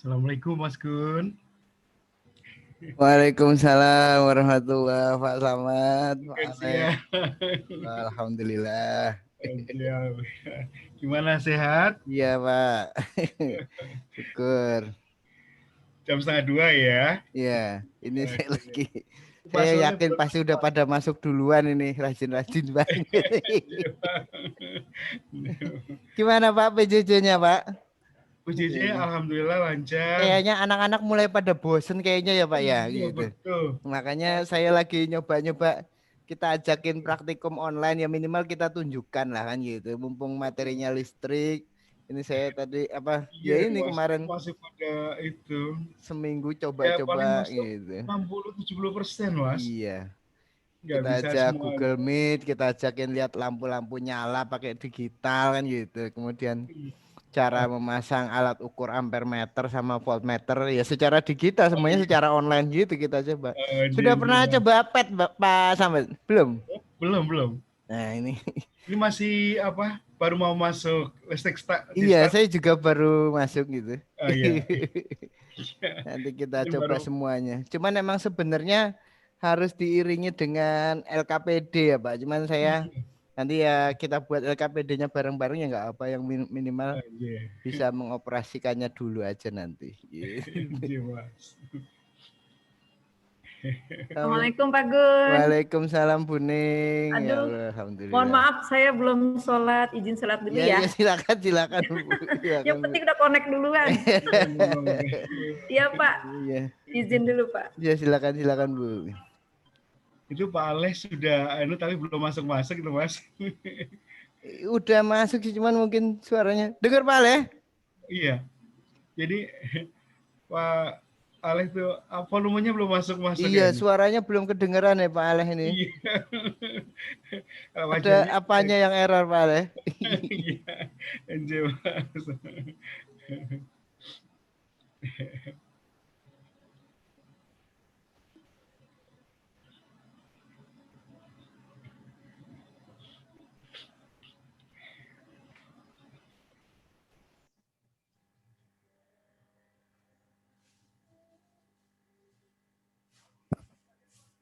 Assalamualaikum Mas Gun. Waalaikumsalam warahmatullahi Pak Slamet. Pak Ya. Alhamdulillah. Gimana, sehat? Iya Pak. Syukur. Jam 1:30 ya. Iya, ini saya lagi. Saya Pasalnya yakin pasti udah pada masuk duluan ini, rajin-rajin banget. Gimana Pak PJJ-nya Pak? PJJ alhamdulillah lancar. Kayaknya anak-anak mulai pada bosen kayaknya ya Pak ya, Iya, gitu. betul. Makanya saya lagi nyoba-nyoba kita ajakin praktikum online ya, minimal kita tunjukkan lah kan gitu. Mumpung materinya listrik. Ini saya tadi apa? Ya Iya, ini kemarin masih pada itu. seminggu Ya paling coba-coba masuk gitu. 60-70%, Mas. Iya. Nggak Kita bisa ajak semua. Google Meet, kita ajakin lihat lampu-lampu nyala pakai digital kan gitu. Kemudian cara memasang alat ukur ampere meter sama voltmeter ya secara digital, semuanya secara online gitu kita coba. Sudah pernah coba pet Pak Sambat? Belum? Belum. Nah ini. Ini masih apa? Baru mau masuk listrik Iya, saya juga baru masuk gitu. Oh iya. Nanti kita Ini coba baru. semuanya. Cuman emang sebenarnya harus diiringi dengan LKPD ya Pak. Cuman saya nanti ya kita buat LKPD-nya bareng-bareng ya nggak apa, yang minimal bisa mengoperasikannya dulu aja nanti. Mas. Assalamualaikum Pak Gun. Waalaikumsalam Bu Ning. Aduh, ya Allah, alhamdulillah. Mohon maaf saya belum sholat, izin sholat dulu ya. Ya silakan Bu. Yang penting udah connect duluan. Iya Pak. Iya. Izin dulu Pak. Ya silakan Bu. Itu Pak Aleh sudah tapi belum masuk itu Mas. Udah masuk sih, cuman mungkin suaranya. Dengar Pak Aleh? Iya. Jadi Pak Aleh tuh volumenya belum masuk. Iya, suaranya belum kedengeran ya Pak Aleh ini. Iya. Ada apanya yang error Pak Aleh? Iya.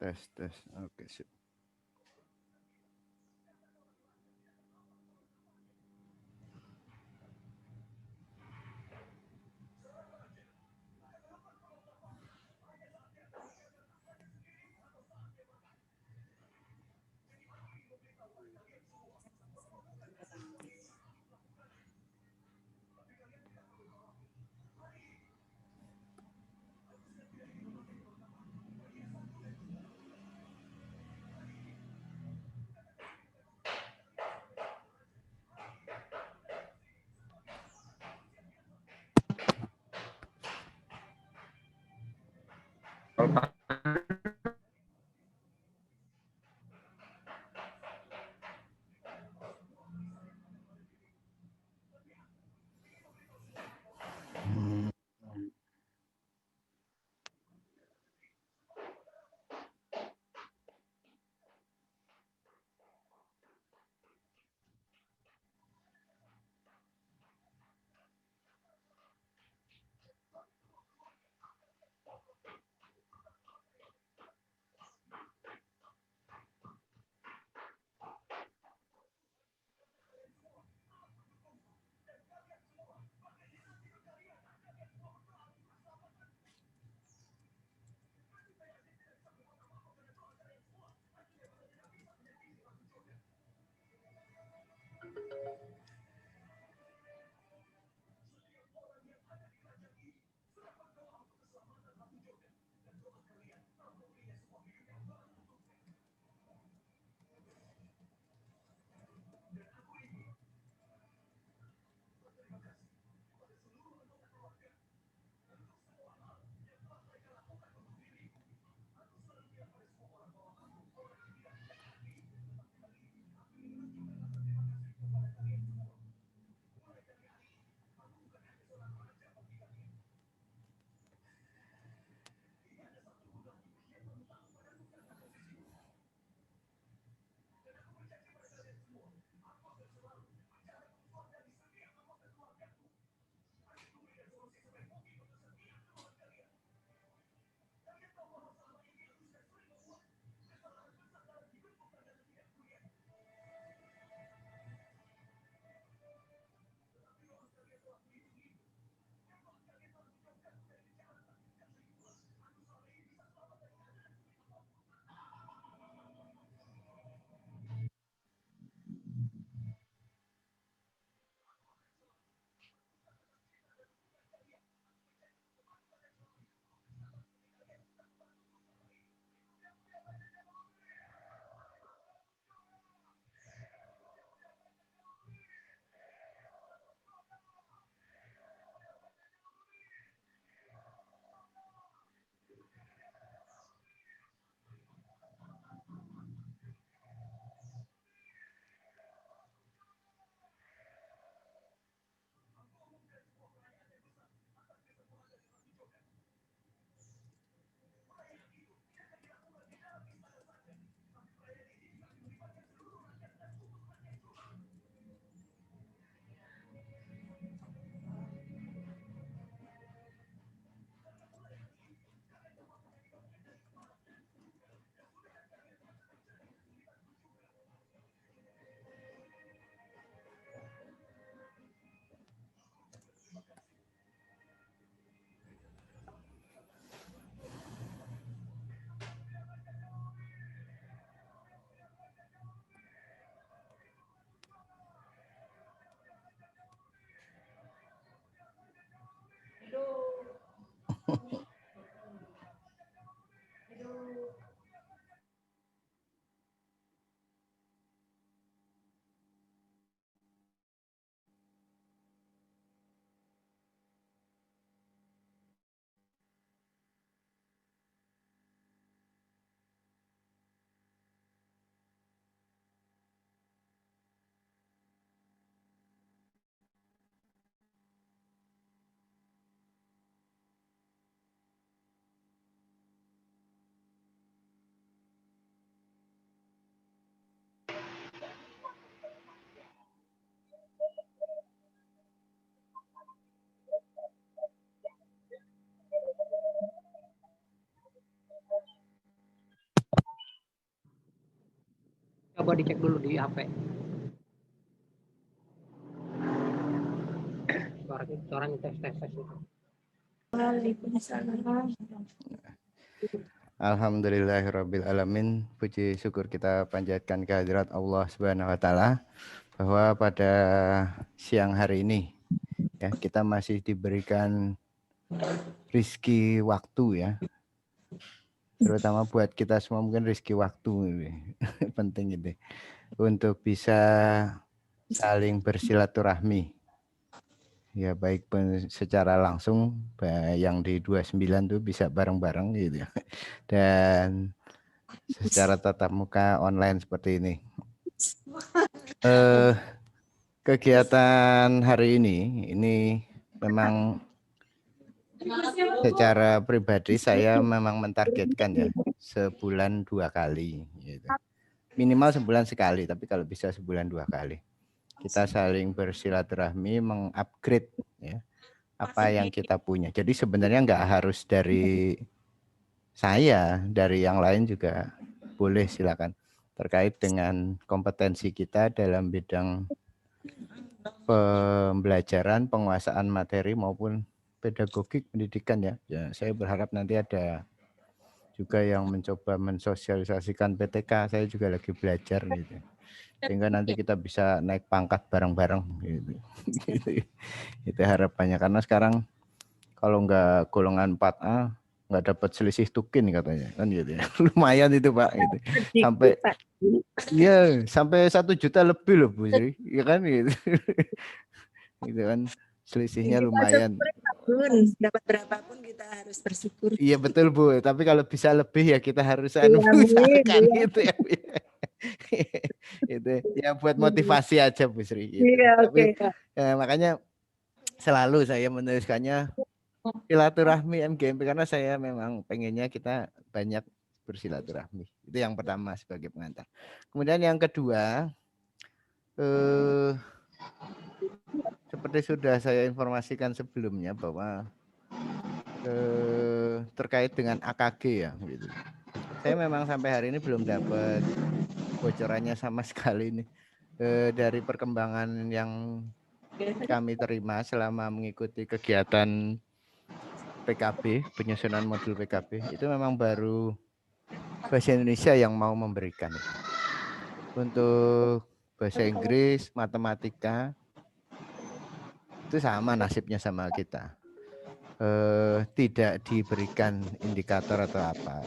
Tes. Oke, sip. Coba dicek dulu di HP. Suaranya tes itu. Waalaikumsalam. Alhamdulillahirabbil alamin. Puji syukur kita panjatkan kehadirat Allah Subhanahu wa taala bahwa pada siang hari ini ya kita masih diberikan rizki waktu ya. Terutama buat kita semua mungkin rizki waktu ini. Penting itu untuk bisa saling bersilaturahmi. Ya baik secara langsung yang di 29 tuh bisa bareng-bareng gitu ya. Dan secara tatap muka online seperti ini. Kegiatan hari ini memang secara pribadi saya memang mentargetkan ya sebulan 2 kali gitu. Minimal sebulan sekali, tapi kalau bisa sebulan 2 kali. Kita saling bersilaturahmi, mengupgrade ya apa yang kita punya. Jadi sebenarnya nggak harus dari saya, dari yang lain juga boleh, silakan. Terkait dengan kompetensi kita dalam bidang pembelajaran, penguasaan materi maupun pedagogik pendidikan ya. Ya, saya berharap nanti ada juga yang mencoba mensosialisasikan PTK. Saya juga lagi belajar gitu. Sehingga nanti kita bisa naik pangkat bareng-bareng gitu. Itu harapannya, karena sekarang kalau nggak golongan 4A nggak dapat selisih tukin katanya kan gitu ya. Lumayan itu Pak gitu. Sampai iya sampai 1 juta lebih loh Bu Sri ya kan gitu. Gitu kan selisihnya lumayan. Dapat berapapun kita harus bersyukur. Iya betul Bu, tapi kalau bisa lebih ya kita harus usahakan gitu ya. Itu ya buat motivasi aja Bu Sri gitu. Iya, Tapi oke. makanya selalu saya menuliskannya silaturahmi MGMP karena saya memang pengennya kita banyak bersilaturahmi. Itu yang pertama sebagai pengantar. Kemudian yang kedua seperti sudah saya informasikan sebelumnya bahwa terkait dengan AKG ya gitu. Saya memang sampai hari ini belum dapat bocorannya sama sekali nih dari perkembangan yang kami terima selama mengikuti kegiatan PKB, penyusunan modul PKB. Itu memang baru bahasa Indonesia yang mau memberikan. Untuk bahasa Inggris, matematika itu sama nasibnya sama kita. Tidak diberikan indikator atau apa.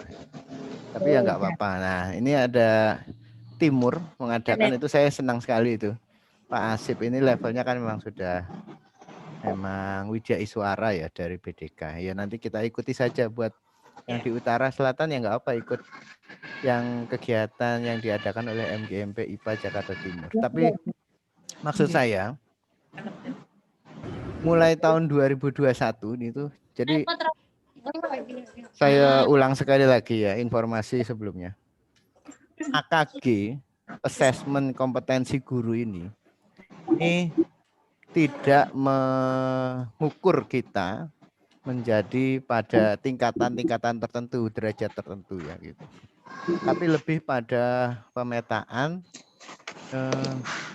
Tapi ya nggak apa-apa. Nah, ini ada Timur mengadakan itu, saya senang sekali itu. Pak Asip ini levelnya kan memang sudah memang Widya Iswara ya dari BDK. Ya nanti kita ikuti saja buat yang di utara selatan ya nggak apa, ikut yang kegiatan yang diadakan oleh MGMP IPA Jakarta Timur. Tapi maksud saya mulai tahun 2021 itu, jadi saya ulang sekali lagi ya informasi sebelumnya. AKG, assessment kompetensi guru ini tidak mengukur kita menjadi pada tingkatan-tingkatan tertentu, derajat tertentu ya gitu. Tapi lebih pada pemetaan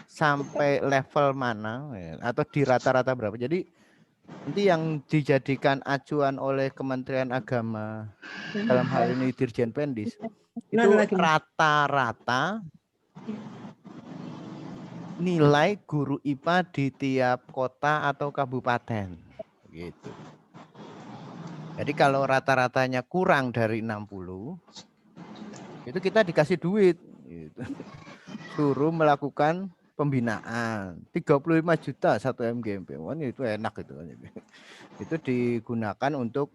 sampai level mana ya, atau di rata-rata berapa. Jadi nanti yang dijadikan acuan oleh Kementerian Agama dalam hal ini Dirjen Pendis itu rata-rata nilai guru IPA di tiap kota atau kabupaten gitu. Jadi kalau rata-ratanya kurang dari 60 itu kita dikasih duit gitu. Suruh melakukan pembinaan 35 juta satu MGMP. Wah, itu enak itu. Itu digunakan untuk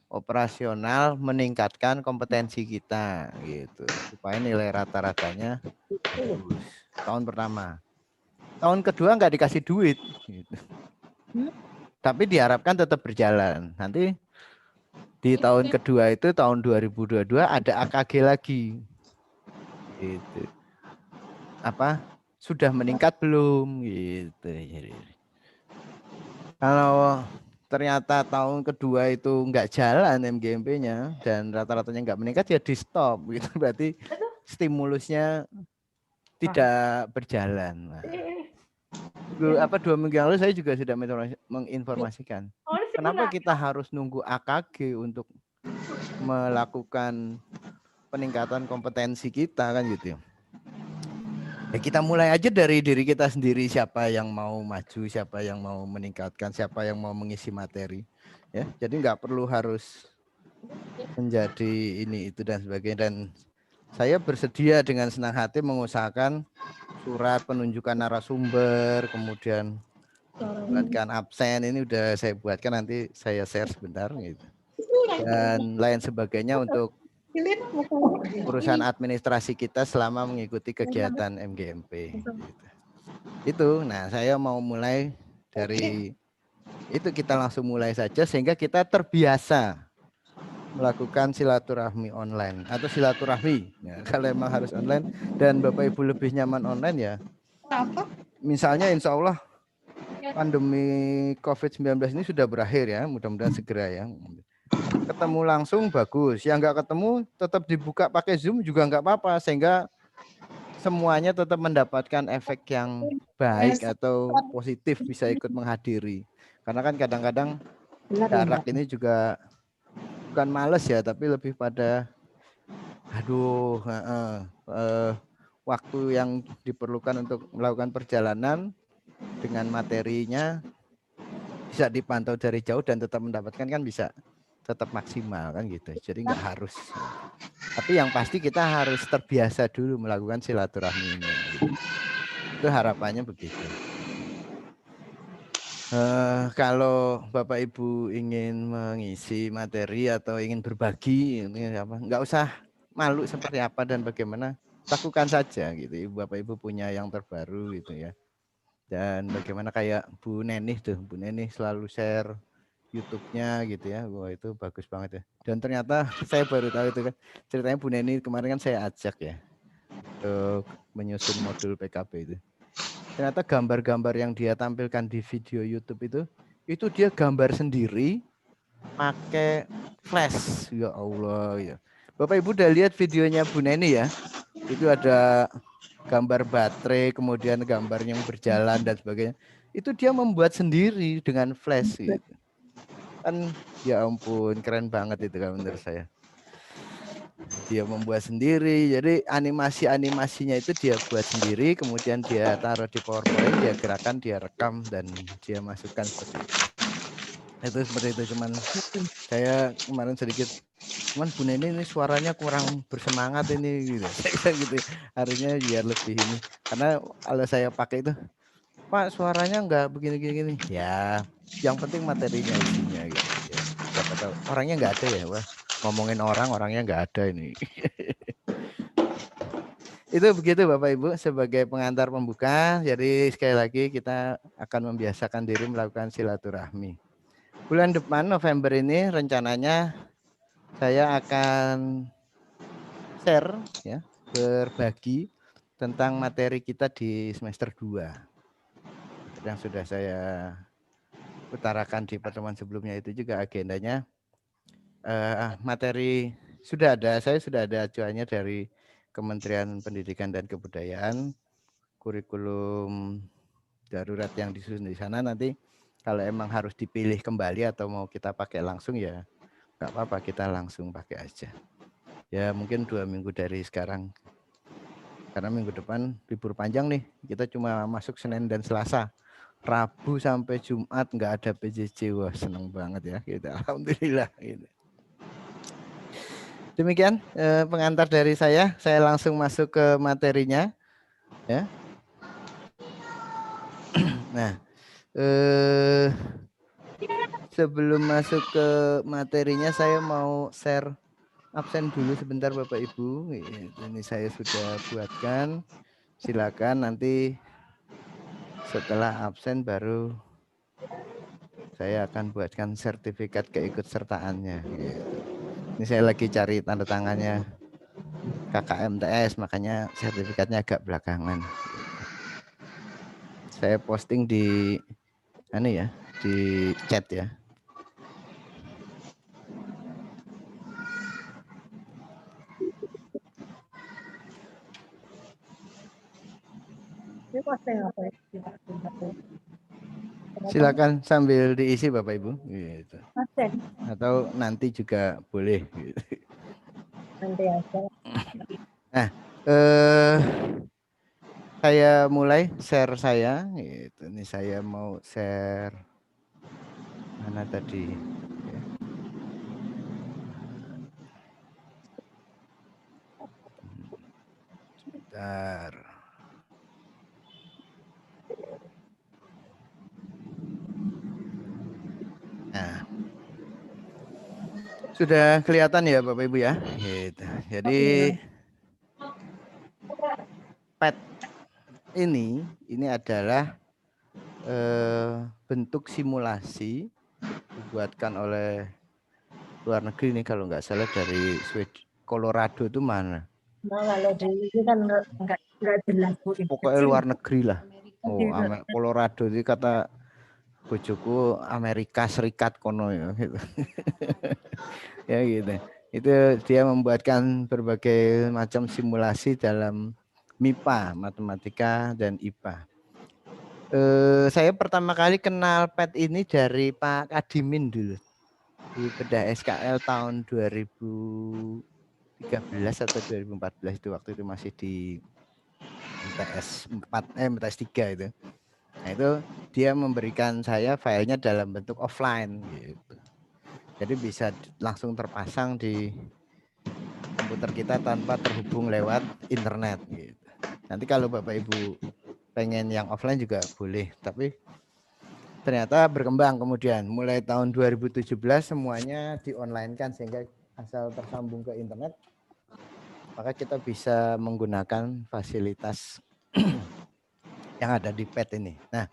operasional meningkatkan kompetensi kita gitu. Supaya nilai rata-ratanya bagus. Tahun pertama. Tahun kedua nggak dikasih duit gitu. Tapi diharapkan tetap berjalan. Nanti di tahun kedua itu tahun 2022 ada AKG lagi. Gitu. Apa? Sudah meningkat belum gitu. Kalau ternyata tahun kedua itu nggak jalan MGMP-nya dan rata-ratanya nggak meningkat ya di stop gitu. Berarti stimulusnya tidak berjalan. Nah, 2 minggu yang lalu saya juga sudah menginformasikan. Kenapa kita harus nunggu AKG untuk melakukan peningkatan kompetensi kita kan gitu. Ya kita mulai aja dari diri kita sendiri, siapa yang mau maju, siapa yang mau meningkatkan, siapa yang mau mengisi materi. Ya, jadi nggak perlu harus menjadi ini itu dan sebagainya. Dan saya bersedia dengan senang hati mengusahakan surat penunjukan narasumber, kemudian buatkan absen, ini udah saya buatkan, nanti saya share sebentar gitu. Dan lain sebagainya untuk urusan administrasi kita selama mengikuti kegiatan MGMP gitu. Itu, nah saya mau mulai dari itu, kita langsung mulai saja sehingga kita terbiasa melakukan silaturahmi online atau silaturahmi ya, kalau emang harus online dan Bapak Ibu lebih nyaman online ya. Misalnya insya Allah pandemi COVID-19 ini sudah berakhir ya, mudah-mudahan segera ya. Ketemu langsung bagus, yang nggak ketemu tetap dibuka pakai Zoom juga nggak apa-apa, sehingga semuanya tetap mendapatkan efek yang baik atau positif bisa ikut menghadiri. Karena kan kadang-kadang jarak ini juga bukan males ya, tapi lebih pada waktu yang diperlukan untuk melakukan perjalanan dengan materinya bisa dipantau dari jauh dan tetap mendapatkan kan bisa tetap maksimal kan gitu. Jadi nggak harus. Tapi yang pasti kita harus terbiasa dulu melakukan silaturahmi ini. Gitu. Itu harapannya begitu. Kalau Bapak Ibu ingin mengisi materi atau ingin berbagi, ini apa? Nggak usah malu seperti apa dan bagaimana, lakukan saja gitu. Bapak Ibu punya yang terbaru gitu ya. Dan bagaimana kayak Bu Nenih tuh, Bu Nenih selalu share YouTube-nya gitu ya. Wah itu bagus banget ya. Dan ternyata saya baru tahu itu kan, ceritanya Bu Neni kemarin kan saya ajak ya untuk menyusun modul PKB itu. Ternyata gambar-gambar yang dia tampilkan di video YouTube itu dia gambar sendiri pakai flash. Ya Allah ya. Bapak Ibu udah lihat videonya Bu Neni ya? Itu ada gambar baterai, kemudian gambar yang berjalan dan sebagainya. Itu dia membuat sendiri dengan flash gitu. Kan ya ampun, keren banget itu kan menurut saya. Dia membuat sendiri, jadi animasinya itu dia buat sendiri, kemudian dia taruh di PowerPoint, dia gerakan, dia rekam dan dia masukkan seperti itu. Itu seperti itu, cuman saya kemarin sedikit, cuman Bu Neni ini suaranya kurang bersemangat ini gitu. Saya gitu, harusnya biar lebih ini. Karena kalau saya pakai itu, Pak suaranya enggak begini-gini. Ya, yang penting materinya isinya gitu ya. Siapa tahu orangnya enggak ada ya, wah ngomongin orangnya enggak ada ini. Itu begitu Bapak Ibu sebagai pengantar pembuka. Jadi sekali lagi kita akan membiasakan diri melakukan silaturahmi. Bulan depan November ini rencananya saya akan share ya, berbagi tentang materi kita di semester 2. Yang sudah saya utarakan di pertemuan sebelumnya itu juga agendanya materi sudah ada, saya sudah ada acuannya dari Kementerian Pendidikan dan Kebudayaan, kurikulum darurat yang disusun di sana. Nanti kalau emang harus dipilih kembali atau mau kita pakai langsung ya nggak apa-apa, kita langsung pakai aja. Ya mungkin 2 minggu dari sekarang, karena minggu depan libur panjang nih, kita cuma masuk Senin dan Selasa. Rabu sampai Jumat nggak ada PJJ, wah seneng banget ya gitu. Alhamdulillah gitu. Demikian pengantar dari saya langsung masuk ke materinya ya. Nah sebelum masuk ke materinya saya mau share absen dulu sebentar Bapak Ibu. Ini saya sudah buatkan, silakan nanti setelah absen baru saya akan buatkan sertifikat keikutsertaannya gitu. Ini saya lagi cari tanda tangannya KKMTS, makanya sertifikatnya agak belakangan. Saya posting di ini ya, di chat ya. Silakan sambil diisi Bapak Ibu gitu. Atau nanti juga boleh gitu. Nanti aja. Nah, saya mulai share saya gitu. Ini saya mau share mana tadi? Sebentar. Nah, sudah kelihatan ya Bapak Ibu ya. Gitu. Jadi pet ini adalah bentuk simulasi dibuatkan oleh luar negeri nih kalau nggak salah dari Colorado itu mana? Nah, kalau di ini kan nggak jelas Bu. Pokoknya luar negeri lah. Oh, Colorado itu kata bojoku Amerika Serikat kono ya gitu. Ya gitu. Itu dia membuatkan berbagai macam simulasi dalam MIPA, matematika dan IPA. Saya pertama kali kenal pet ini dari Pak Kadimin dulu di bedah SKL tahun 2013 atau 2014 itu, waktu itu masih di MTS 4 MTS 3 itu. Nah, itu dia memberikan saya filenya dalam bentuk offline gitu. Jadi bisa langsung terpasang di komputer kita tanpa terhubung lewat internet gitu. Nanti kalau Bapak Ibu pengen yang offline juga boleh, tapi ternyata berkembang kemudian mulai tahun 2017 semuanya di-online-kan sehingga asal tersambung ke internet maka kita bisa menggunakan fasilitas yang ada di pet ini. Nah,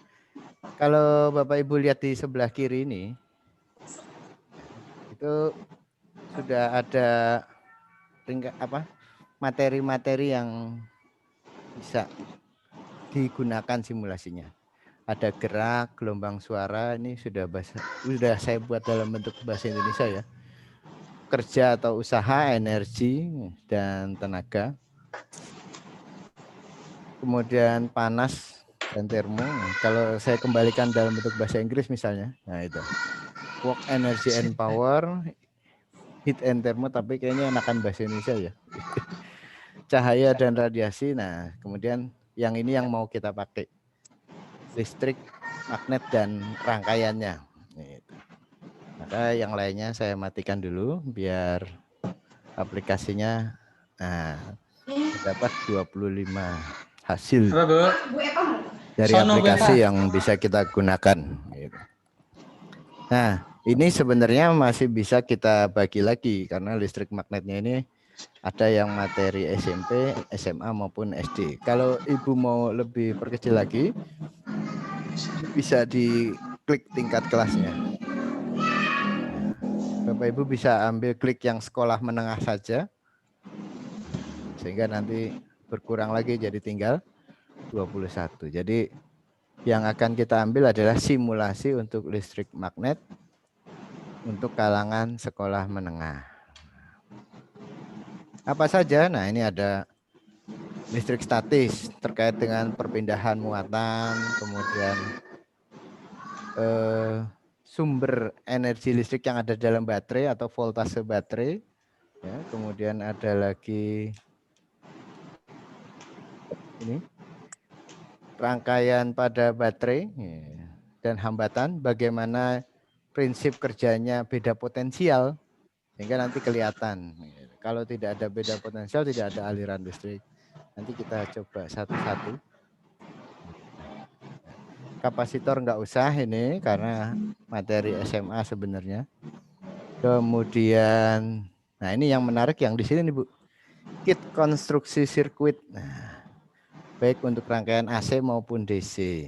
kalau Bapak Ibu lihat di sebelah kiri ini itu sudah ada materi-materi yang bisa digunakan simulasinya. Ada gerak, gelombang suara, ini sudah saya buat dalam bentuk bahasa Indonesia ya. Kerja atau usaha, energi dan tenaga. Kemudian panas dan termo. Kalau saya kembalikan dalam bentuk bahasa Inggris misalnya, nah itu. Work, energy and power, heat and thermo, tapi kayaknya enakan bahasa Indonesia ya. Cahaya dan radiasi. Nah, kemudian yang ini yang mau kita pakai. Listrik, magnet dan rangkaiannya. Maka yang lainnya saya matikan dulu biar aplikasinya dapat 25 hasil dari aplikasi yang bisa kita gunakan. Nah, ini sebenarnya masih bisa kita bagi lagi karena listrik magnetnya ini ada yang materi SMP, SMA maupun SD. Kalau Ibu mau lebih perkecil lagi, bisa diklik tingkat kelasnya. Bapak Ibu bisa ambil klik yang sekolah menengah saja, sehingga nanti berkurang lagi jadi tinggal 21. Jadi yang akan kita ambil adalah simulasi untuk listrik magnet untuk kalangan sekolah menengah. Apa saja? Nah, ini ada listrik statis terkait dengan perpindahan muatan, kemudian sumber energi listrik yang ada dalam baterai atau voltase baterai. Ya, kemudian ada lagi ini rangkaian pada baterai dan hambatan, bagaimana prinsip kerjanya beda potensial sehingga nanti kelihatan. Kalau tidak ada beda potensial, tidak ada aliran listrik. Nanti kita coba satu-satu. Kapasitor nggak usah ini karena materi SMA sebenarnya. Kemudian, nah ini yang menarik yang di sini nih Bu, kit konstruksi sirkuit. Nah, baik untuk rangkaian AC maupun DC,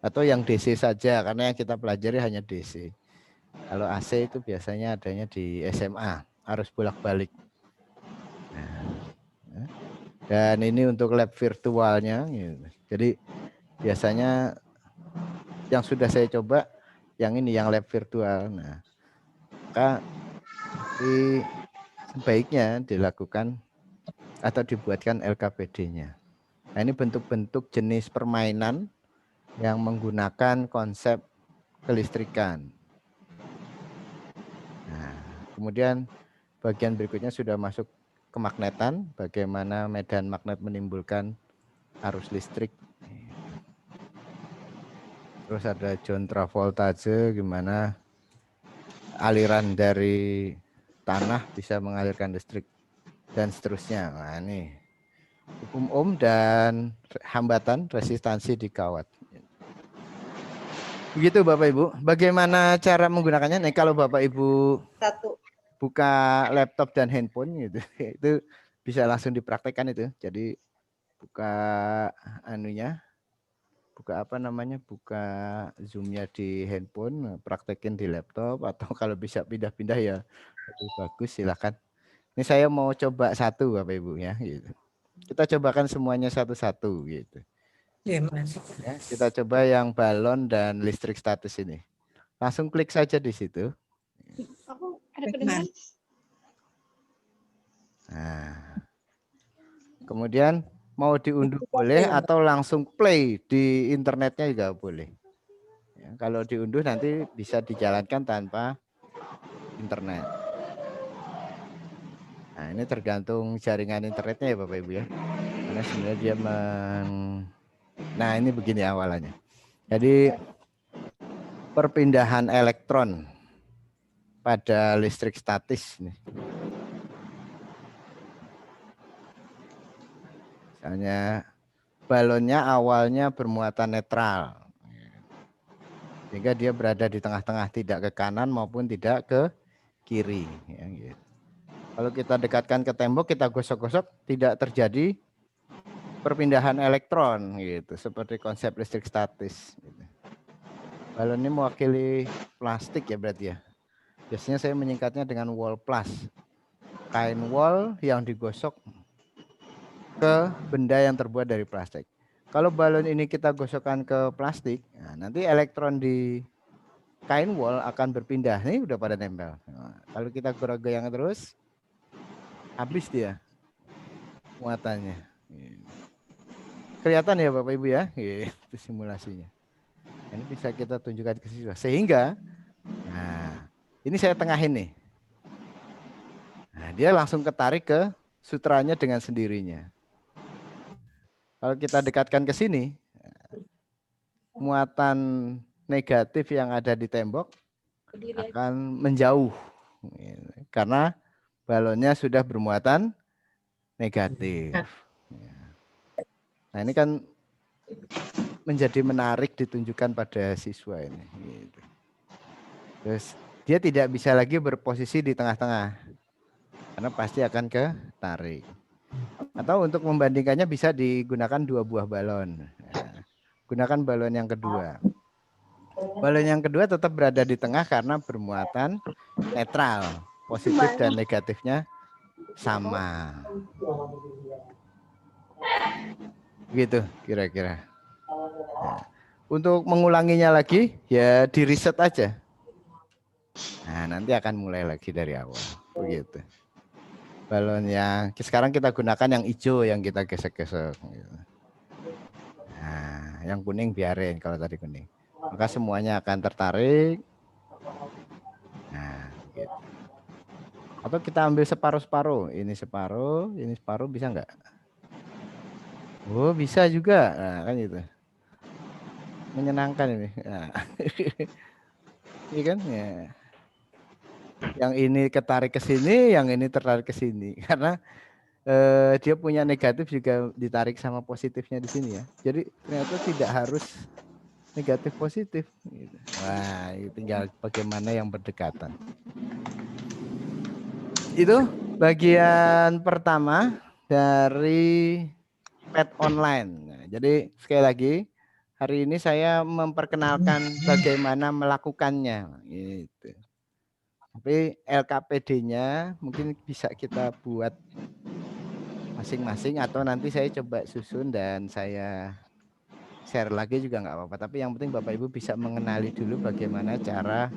atau yang DC saja karena yang kita pelajari hanya DC. Kalau AC itu biasanya adanya di SMA, harus bolak-balik. Nah, dan ini untuk lab virtualnya. Jadi biasanya yang sudah saya coba yang ini yang lab virtual. Nah, maka sebaiknya dilakukan atau dibuatkan LKPD-nya. Nah, ini bentuk-bentuk jenis permainan yang menggunakan konsep kelistrikan. Nah, kemudian bagian berikutnya sudah masuk kemagnetan, bagaimana medan magnet menimbulkan arus listrik. Terus ada John-Travoltage, gimana aliran dari tanah bisa mengalirkan listrik dan seterusnya. Nah, ini hukum Ohm dan hambatan resistansi di kawat. Begitu Bapak Ibu. Bagaimana cara menggunakannya? Nih kalau Bapak Ibu buka laptop dan handphone gitu, itu bisa langsung dipraktekkan itu. Jadi buka anunya, buka apa namanya, buka zoomnya di handphone, praktekin di laptop, atau kalau bisa pindah-pindah ya lebih bagus, silakan. Ini saya mau coba satu Bapak Ibu ya, gitu. Kita cobakan semuanya satu-satu gitu. Iya, Mas. Ya, kita coba yang balon dan listrik statis ini. Langsung klik saja di situ. Aku ada kedengaran. Nah, kemudian mau diunduh boleh atau langsung play di internetnya juga boleh. Ya, kalau diunduh nanti bisa dijalankan tanpa internet. Nah, ini tergantung jaringan internetnya ya Bapak Ibu ya. Karena sebenarnya dia Nah, ini begini awalannya. Jadi perpindahan elektron pada listrik statis nih. Misalnya balonnya awalnya bermuatan netral, sehingga dia berada di tengah-tengah, tidak ke kanan maupun tidak ke kiri. Ya, gitu. Kalau kita dekatkan ke tembok, kita gosok-gosok, tidak terjadi perpindahan elektron, gitu, seperti konsep listrik statis. Gitu. Balon ini mewakili plastik ya berarti ya. Biasanya saya menyingkatnya dengan wall plus, kain wall yang digosok ke benda yang terbuat dari plastik. Kalau balon ini kita gosokkan ke plastik, nah nanti elektron di kain wall akan berpindah. Nih udah pada nempel. Nah, kalau kita goyang terus, habis dia muatannya. Kelihatan ya Bapak Ibu ya, itu simulasinya. Ini bisa kita tunjukkan ke siswa. Sehingga, nah ini saya tengahin nih. Nah, dia langsung ketarik ke sutranya dengan sendirinya. Kalau kita dekatkan ke sini, muatan negatif yang ada di tembok akan menjauh. Karena balonnya sudah bermuatan negatif. Nah ini kan menjadi menarik ditunjukkan pada siswa ini. Terus dia tidak bisa lagi berposisi di tengah-tengah. Karena pasti akan ketarik. Atau untuk membandingkannya bisa digunakan 2 buah balon. Nah, gunakan balon yang kedua. Balon yang kedua tetap berada di tengah karena bermuatan netral. Positif dan negatifnya sama. Gitu kira-kira. Nah, untuk mengulanginya lagi ya di reset aja. Nah nanti akan mulai lagi dari awal. Begitu. Balon yang sekarang kita gunakan yang hijau yang kita gesek-gesek. Nah, yang kuning biarin kalau tadi kuning. Maka semuanya akan tertarik. Nah, gitu. Atau kita ambil separuh-separuh. Ini separuh bisa enggak? Oh, bisa juga. Nah, kan gitu. Menyenangkan ini. Nah. Iya kan? Ya. Yang ini ketarik ke sini, yang ini tertarik ke sini. Karena dia punya negatif juga ditarik sama positifnya di sini ya. Jadi ternyata tidak harus negatif positif. Wah, tinggal bagaimana yang berdekatan. Itu bagian pertama dari PET online. Nah, jadi sekali lagi hari ini saya memperkenalkan bagaimana melakukannya. Gitu. Tapi LKPD-nya mungkin bisa kita buat masing-masing atau nanti saya coba susun dan saya share lagi juga nggak apa-apa. Tapi yang penting Bapak Ibu bisa mengenali dulu bagaimana cara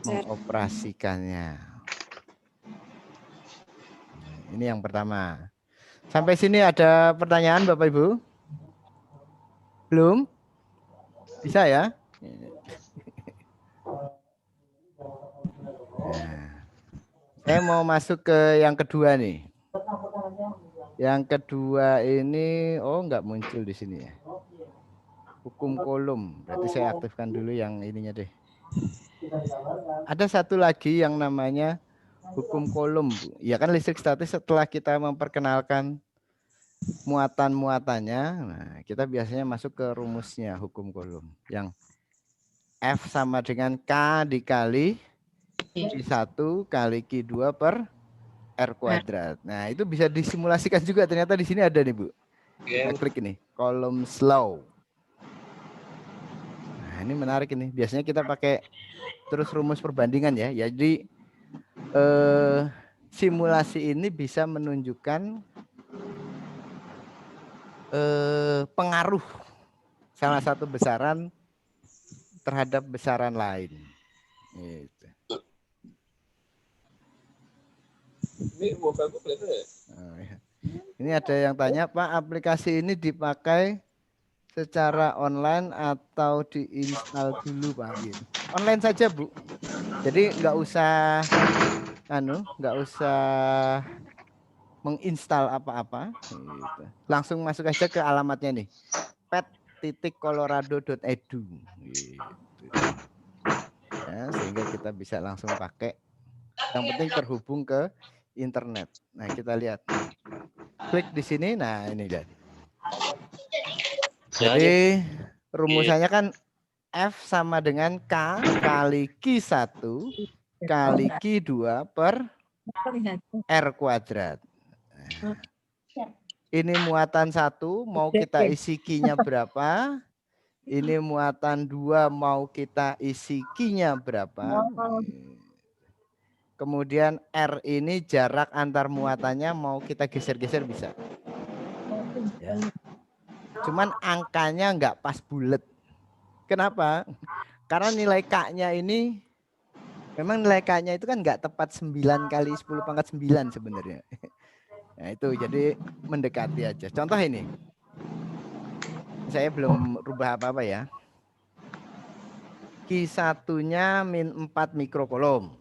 mengoperasikannya. Ini yang pertama. Sampai sini ada pertanyaan Bapak Ibu? Belum? Bisa ya? Nah, saya mau masuk ke yang kedua nih. Yang kedua ini, oh nggak muncul di sini ya. Hukum kolom. Berarti saya aktifkan dulu yang ininya deh. Ada satu lagi yang namanya hukum kolom, Bu. Ya kan listrik statis setelah kita memperkenalkan muatan-muatannya, nah kita biasanya masuk ke rumusnya hukum kolom. Yang F sama dengan K dikali Q1 kali Q2 per R kuadrat. Nah itu bisa disimulasikan juga, ternyata di sini ada nih Bu. Kita klik ini, kolom slow. Nah ini menarik ini, biasanya kita pakai terus rumus perbandingan ya. Jadi simulasi ini bisa menunjukkan pengaruh salah satu besaran terhadap besaran lain. Gitu. Ini muka gue kelihatan ya? Oh, ya. Ini ada yang tanya, Pak, aplikasi ini dipakai secara online atau diinstal dulu, Pak? Gitu. Online saja, Bu. Jadi nggak usah nggak usah menginstal apa-apa. Gitu. Langsung masuk aja ke alamatnya nih, pet.colorado.edu. Gitu. Ya, sehingga kita bisa langsung pakai. Yang penting terhubung ke internet. Nah, kita lihat. Klik di sini. Nah, ini lihat. Jadi rumusannya kan F sama dengan K kali Q1 kali Q2 per R kuadrat. Nah, ini muatan 1 mau kita isi Q-nya berapa? Ini muatan 2 mau kita isi Q-nya berapa? Kemudian R ini jarak antar muatannya mau kita geser-geser bisa. Ya. Cuman angkanya nggak pas bulat. Kenapa? Karena nilai K-nya ini memang nilai K-nya itu kan nggak tepat 9 kali 10 pangkat 9 sebenarnya. Nah itu jadi mendekati aja. Contoh ini. Saya belum rubah apa-apa ya. Q1-nya min 4 mikrokolom.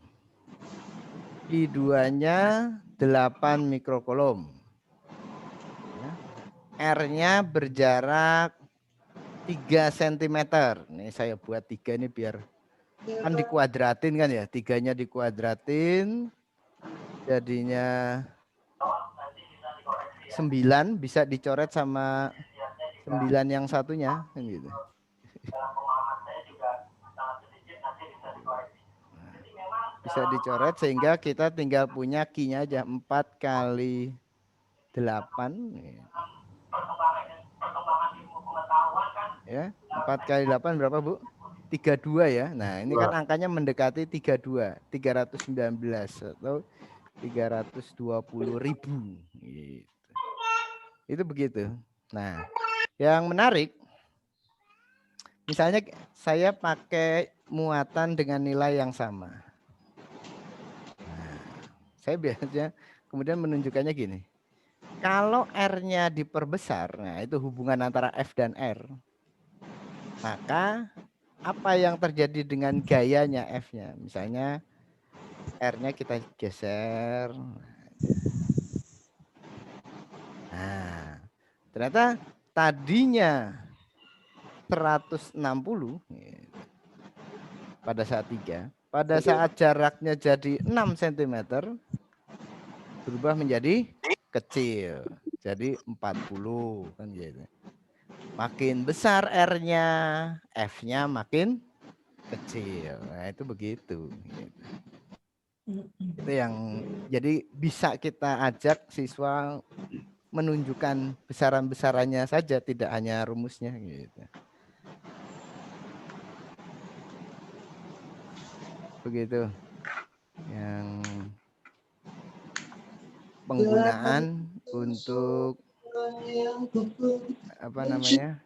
Q2-nya 8 mikrokolom. R-nya berjarak 3 cm. Ini saya buat 3 ini biar kan dikuadratin kan ya. 3-nya dikuadratin. Jadinya 9 bisa dicoret sama 9 yang satunya. Kan gitu. Bisa dicoret sehingga kita tinggal punya Q-nya aja 4 kali 8 ya, 4 kali 8 berapa Bu? 32 ya. Nah ini kan angkanya mendekati 32, 319 atau 320.000 gitu. Itu begitu. Nah yang menarik, misalnya saya pakai muatan dengan nilai yang sama. Saya biasanya kemudian menunjukkannya gini. Kalau R-nya diperbesar, nah itu hubungan antara F dan R. Maka apa yang terjadi dengan gayanya F-nya? Misalnya R-nya kita geser. Nah, ternyata tadinya 160 pada saat 3. Pada saat jaraknya jadi 6 cm, berubah menjadi kecil. Jadi 40 kan gitu. Makin besar R-nya, F-nya makin kecil. Nah, itu begitu. Gitu. Itu yang jadi bisa kita ajak siswa menunjukkan besaran-besarannya saja, tidak hanya rumusnya gitu. Begitu. Yang penggunaan untuk apa namanya?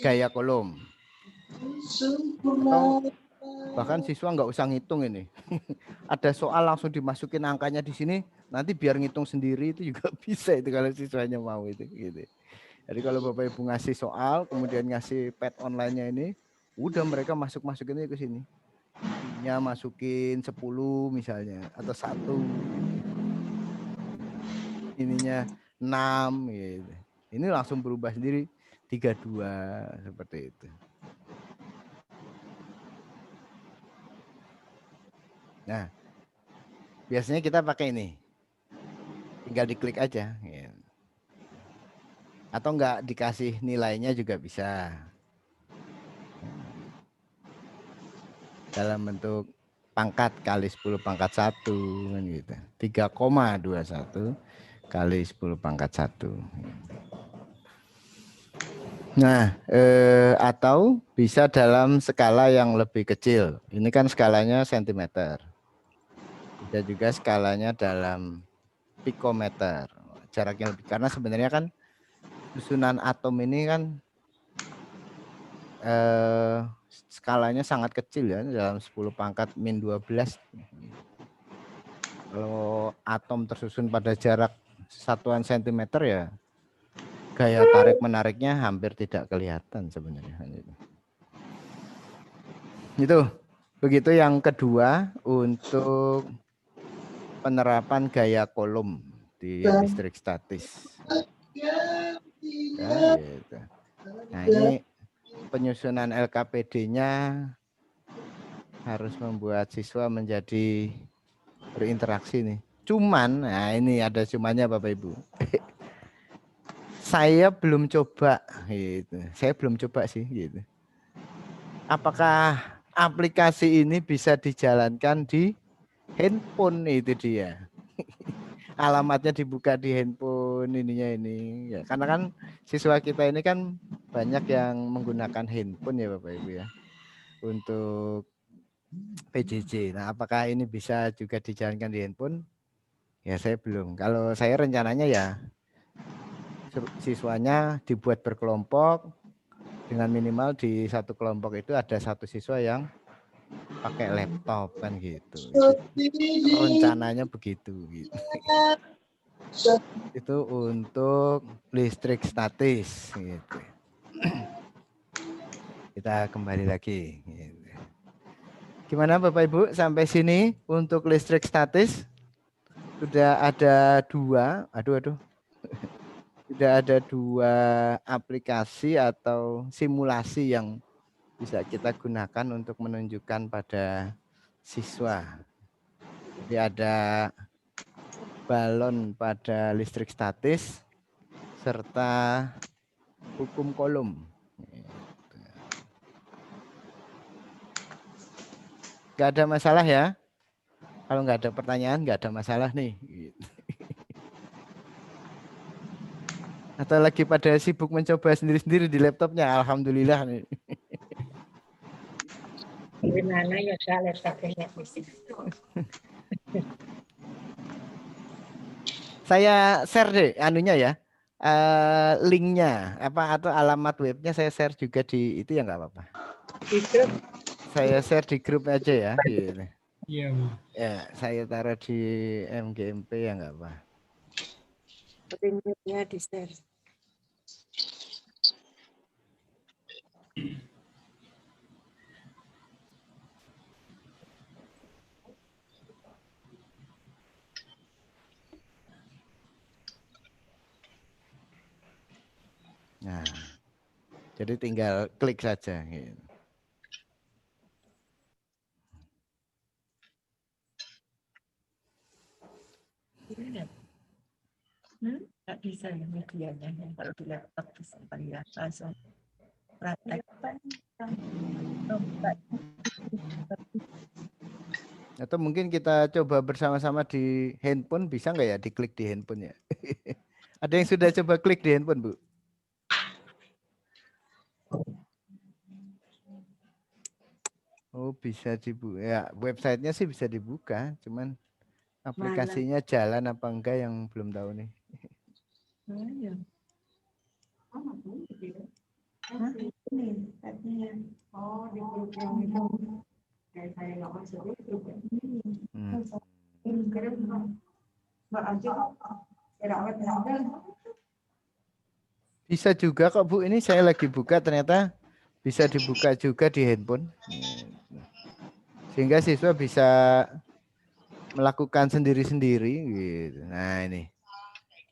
Gaya kolom. Atau bahkan siswa nggak usah ngitung ini. Ada soal langsung dimasukin angkanya di sini, nanti biar ngitung sendiri itu juga bisa itu kalau siswanya mau itu gitu. Jadi kalau Bapak Ibu ngasih soal, kemudian ngasih pet online-nya ini, udah mereka masukin ke sini. Ya masukin 10 misalnya atau 1. Ininya 6 gitu. Ini langsung berubah sendiri 32 seperti itu. Nah, biasanya kita pakai ini. Tinggal diklik aja gitu. Atau enggak dikasih nilainya juga bisa. Dalam bentuk pangkat kali 10 pangkat 1 kan gitu. 3,21 kali 10 pangkat 1. Nah, atau bisa dalam skala yang lebih kecil. Ini kan skalanya sentimeter. Bisa juga skalanya dalam pikometer. Jaraknya lebih, karena sebenarnya kan susunan atom ini kan skalanya sangat kecil ya, dalam 10 pangkat min 12. Kalau atom tersusun pada jarak satuan sentimeter ya, gaya tarik menariknya hampir tidak kelihatan sebenarnya. Itu begitu. Yang kedua, untuk penerapan gaya kolom di listrik statis. Ya, gitu. Nah, ini penyusunan LKPD-nya harus membuat siswa menjadi berinteraksi nih. Cuman, nah ini ada cumannya Bapak Ibu. Saya belum coba gitu. Saya belum coba sih gitu. Apakah aplikasi ini bisa dijalankan di handphone? Itu dia. Alamatnya dibuka di handphone ininya ini. Ya, karena kan siswa kita ini kan banyak yang menggunakan handphone ya Bapak Ibu ya. Untuk PJJ. Nah, apakah ini bisa juga dijalankan di handphone? Ya, saya belum. Kalau saya rencananya ya siswanya dibuat berkelompok, dengan minimal di satu kelompok itu ada satu siswa yang pakai laptop kan gitu. Rencananya begitu gitu. Itu untuk listrik statis gitu. Kita kembali lagi gitu. Gimana Bapak Ibu sampai sini untuk listrik statis? Sudah ada 2, sudah ada 2 aplikasi atau simulasi yang bisa kita gunakan untuk menunjukkan pada siswa. Jadi ada balon pada listrik statis serta hukum kolom. Nggak ada masalah ya? Kalau nggak ada pertanyaan, nggak ada masalah nih. Atau lagi pada sibuk mencoba sendiri-sendiri di laptopnya, alhamdulillah nih. Gimana ya saya laptopnya Saya share deh anunya ya. Linknya apa atau alamat webnya saya share juga di itu ya nggak apa-apa. di grup. Saya share di grup aja ya. Iya, Bu. Ya, saya taruh di MGMP ya nggak apa. Linknya di share. Nah, jadi tinggal klik saja. Gitu. Nggak bisa ya medianya kalau di laptop bisa ya langsung praktek. Atau mungkin kita coba bersama-sama di handphone, bisa nggak ya diklik di handphone ya? Ada yang sudah coba klik di handphone, Bu? Oh, bisa dibuka. Ya, websitenya sih bisa dibuka, cuman aplikasinya jalan apa enggak yang belum tahu nih. Bisa juga kok Bu, ini saya lagi buka ternyata bisa dibuka juga di handphone. Sehingga siswa bisa melakukan sendiri-sendiri gitu. Nah, ini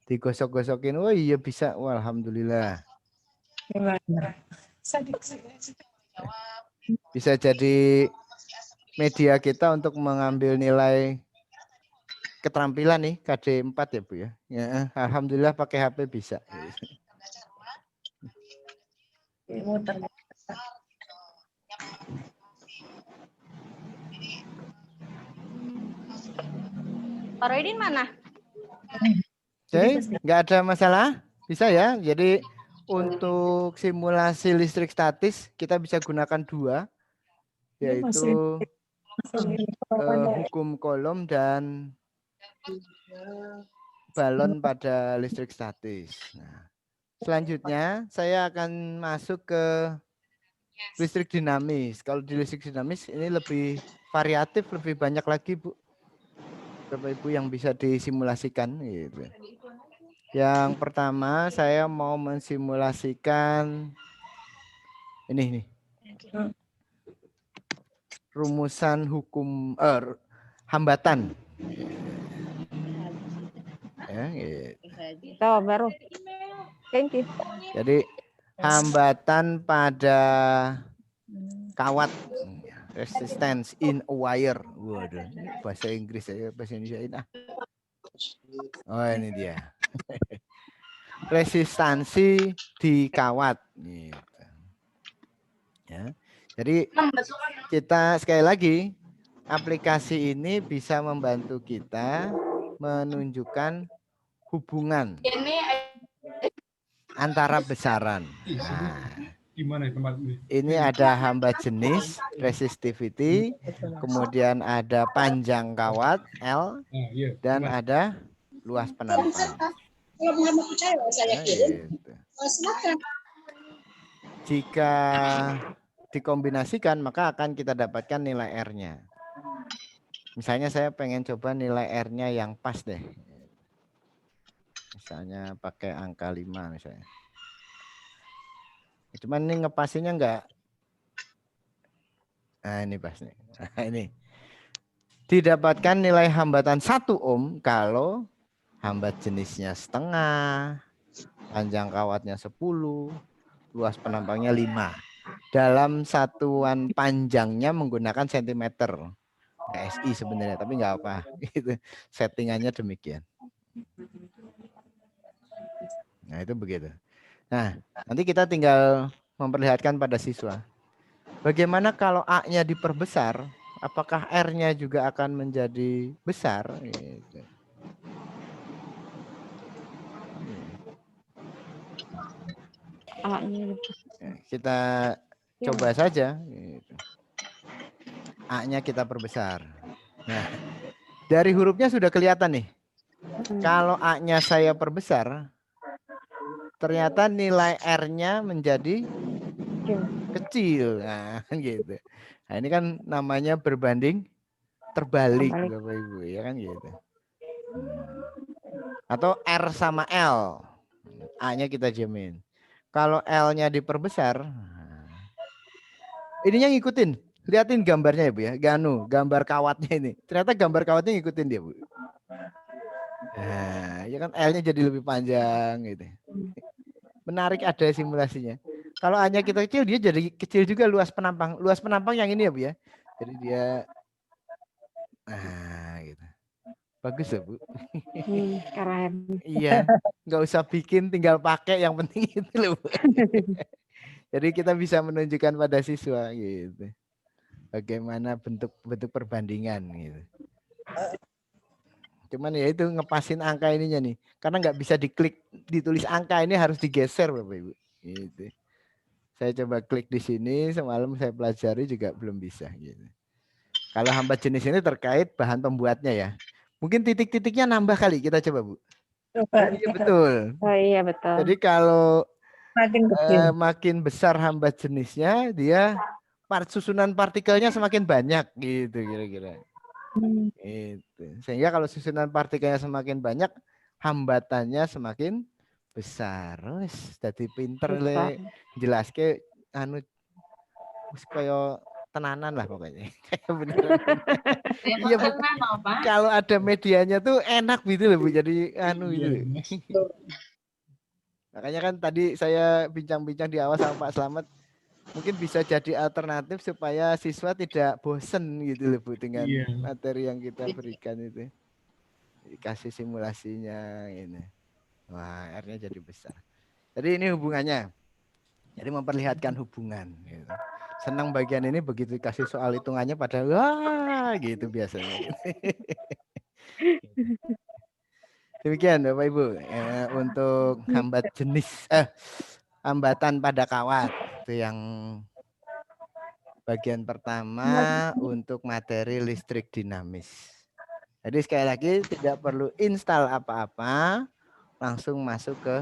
digosok-gosokin. Oh iya bisa. Wah, alhamdulillah. Gimana? Bisa jadi media kita untuk mengambil nilai keterampilan nih KD 4 ya Bu ya. Ya, alhamdulillah pakai HP bisa. Muter. Pak Roydin mana? Oke, nggak ada masalah. Bisa ya. Jadi untuk simulasi listrik statis kita bisa gunakan dua, yaitu hukum Coulomb dan balon pada listrik statis. Nah, selanjutnya saya akan masuk ke listrik dinamis. Kalau di listrik dinamis ini lebih variatif, lebih banyak lagi Bu. Bapak Ibu yang bisa disimulasikan gitu. Yang pertama saya mau mensimulasikan ini. Rumusan hukum hambatan. Ya, gitu. Tuh, baru. Thank you. Jadi hambatan pada kawat, resistance in a wire. Waduh, ini bahasa Inggris ya, bahasa Indonesia. Oh, ini dia. Resistansi di kawat. Gitu. Ya. Jadi kita sekali lagi aplikasi ini bisa membantu kita menunjukkan hubungan antara besaran. Nah, Gimana tempat ini ada hamba jenis resistivity, kemudian ada panjang kawat L, dan ada luas penampang. Nah, gitu. Jika dikombinasikan maka akan kita dapatkan nilai R-nya. Misalnya saya pengen coba nilai R-nya yang pas deh. Misalnya pakai angka 5 misalnya. Cuman ini ngepasinnya enggak. Nah, ini pas nih. Nah, ini. Didapatkan nilai hambatan 1 ohm kalau hambat jenisnya setengah, panjang kawatnya 10, luas penampangnya 5. Dalam satuan panjangnya menggunakan sentimeter. SI sebenarnya, tapi nggak apa. Itu settingannya demikian. Nah, itu begitu. Nah, nanti kita tinggal memperlihatkan pada siswa. Bagaimana kalau A-nya diperbesar, apakah R-nya juga akan menjadi besar? Gitu. Kita coba saja. Gitu. A-nya kita perbesar. Nah, dari hurufnya sudah kelihatan nih. Kalau A-nya saya perbesar, ternyata nilai R-nya menjadi kecil. Nah, gitu. Nah, ini kan namanya berbanding terbalik, Bapak Ibu, ya kan gitu. Atau R sama L. A-nya kita jamin. Kalau L-nya diperbesar, ininya ngikutin. Lihatin gambarnya ya Bu ya. Gambar kawatnya ini. Ternyata gambar kawatnya ngikutin dia Bu. Nah, ya kan L-nya jadi lebih panjang gitu. Menarik ada simulasinya. Kalau A-nya kita kecil, dia jadi kecil juga luas penampang. Luas penampang yang ini ya Bu ya. Jadi dia gitu. Bagus ya Bu. Keren. Iya, nggak usah bikin, tinggal pakai, yang penting itu loh Bu. Jadi kita bisa menunjukkan pada siswa gitu. Bagaimana bentuk perbandingan gitu. Cuman ya itu ngepasin angka ininya nih. Karena nggak bisa diklik, ditulis angka ini harus digeser Bapak Ibu. Gitu. Saya coba klik di sini, semalam saya pelajari juga belum bisa gitu. Kalau hambat jenis ini terkait bahan pembuatnya ya. Mungkin titik-titiknya nambah kali, kita coba Bu. Coba. Iya betul. Oh iya betul. Jadi kalau Makin kecil. makin besar hambat jenisnya, dia susunan partikelnya semakin banyak gitu kira-kira. Gitu. Sehingga kalau susunan partikelnya semakin banyak, hambatannya semakin besar. Wis dadi pinter Besar. le jelaske anu wis kaya tenanan lah pokoknya. Kayak beneran. Iya Bu. Kalau ada medianya tuh enak gitu loh Bu. Jadi anu Iya, itu. Mas. Makanya kan tadi saya bincang-bincang di awal sama Pak Slamet, mungkin bisa jadi alternatif supaya siswa tidak bosen gitu loh Bu dengan Iya. materi yang kita berikan itu. Dikasih simulasinya ini. Wah, R-nya jadi besar. Jadi ini hubungannya. Jadi memperlihatkan hubungan. Gitu. Senang bagian ini begitu dikasih soal hitungannya pada wah gitu biasanya. Demikian Bapak Ibu untuk hambatan pada kawat itu yang bagian pertama untuk materi listrik dinamis. Jadi sekali lagi tidak perlu install apa-apa, langsung masuk ke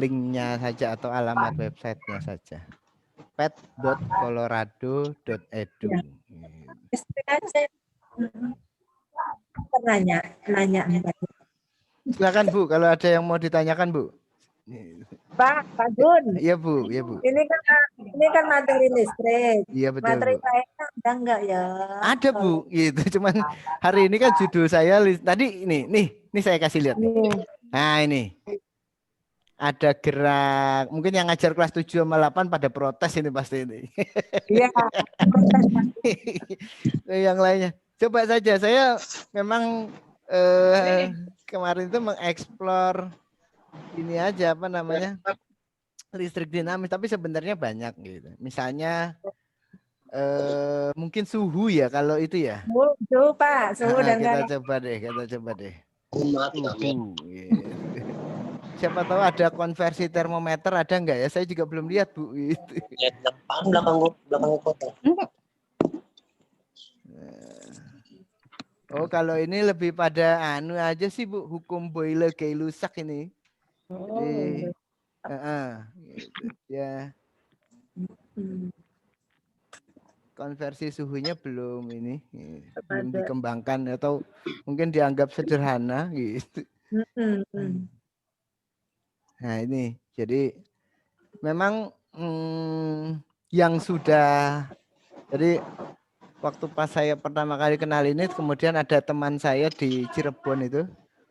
linknya saja atau alamat websitenya saja. pet.colorado.edu. Istri kan saya nanya. Silakan Bu, kalau ada yang mau ditanyakan Bu. Pak Gun, Iya Bu, iya Bu. ini kan materi listrik. Iya betul Materi Bu. lainnya ada enggak ya? Ada Bu, gitu. Cuman hari ini kan judul saya tadi nih saya kasih lihat nih. Nah ini ada gerak, mungkin yang ngajar kelas 7 sama 8 pada protes ini pasti ini. Iya. Yang lainnya. Coba saja, saya memang kemarin itu mengeksplor ini aja apa namanya listrik dinamis, tapi sebenarnya banyak gitu. Misalnya mungkin suhu ya kalau itu ya. Suhu Pak, suhu dan kita coba deh. Suhu, gitu. Siapa tahu ada konversi termometer ada enggak ya? Saya juga belum lihat Bu. Gitu. belakang kota. Oh kalau ini lebih pada anu aja sih Bu, hukum Boyle-Gay-Lussac ini. Jadi, gitu. Ya. Konversi suhunya belum ini, belum dikembangkan atau mungkin dianggap sederhana gitu. Nah ini, jadi memang yang sudah, jadi waktu pas saya pertama kali kenal ini, kemudian ada teman saya di Cirebon itu,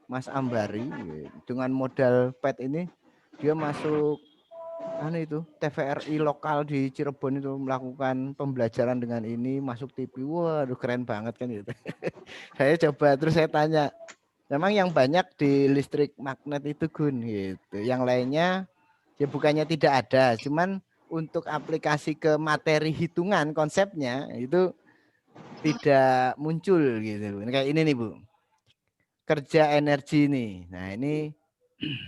Mas Ambari, dengan modal PET ini, dia masuk TVRI lokal di Cirebon itu melakukan pembelajaran dengan ini, masuk TV, waduh keren banget kan gitu. Saya coba terus saya tanya, memang yang banyak di listrik magnet itu Gun gitu, yang lainnya ya bukannya tidak ada, cuman untuk aplikasi ke materi hitungan konsepnya itu tidak muncul gitu. Kayak ini nih Bu, kerja energi nih. Nah ini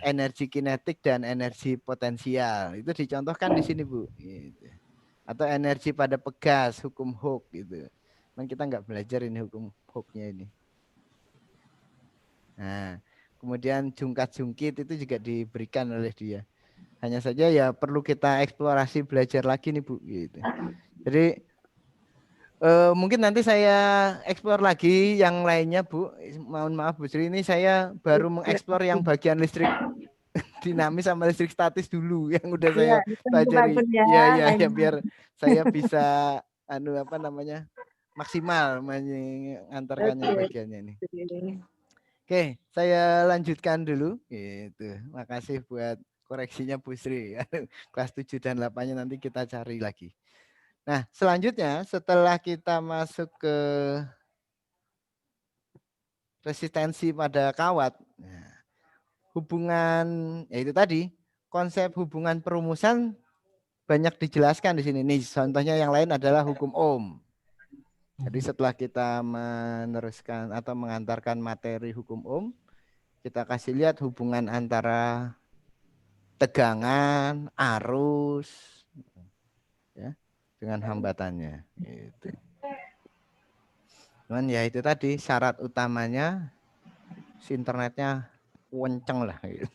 energi kinetik dan energi potensial itu dicontohkan di sini Bu. Gitu. Atau energi pada pegas, hukum Hooke gitu. Memang kita nggak belajar ini hukum Hooke-nya ini. Nah kemudian jungkat-jungkit itu juga diberikan oleh dia. Hanya saja ya perlu kita eksplorasi belajar lagi nih Bu. Gitu. Jadi mungkin nanti saya eksplor lagi yang lainnya Bu. Mohon maaf Bu Sri, ini saya baru mengeksplor yang bagian listrik dinamis sama listrik statis dulu yang udah saya pelajari. Ya biar saya bisa maksimal mengantarkannya bagiannya ini. Oke, saya lanjutkan dulu. Gitu. Makasih buat koreksinya Bu Sri. Kelas 7 dan 8-nya nanti kita cari lagi. Nah, selanjutnya setelah kita masuk ke resistensi pada kawat, nah, hubungan yaitu tadi konsep hubungan perumusan banyak dijelaskan di sini. Nih, contohnya yang lain adalah hukum Ohm. Jadi setelah kita meneruskan atau mengantarkan materi hukum Ohm, kita kasih lihat hubungan antara tegangan, arus, ya, dengan hambatannya. Gitu. Cuman ya itu tadi syarat utamanya internetnya kenceng lah. Gitu.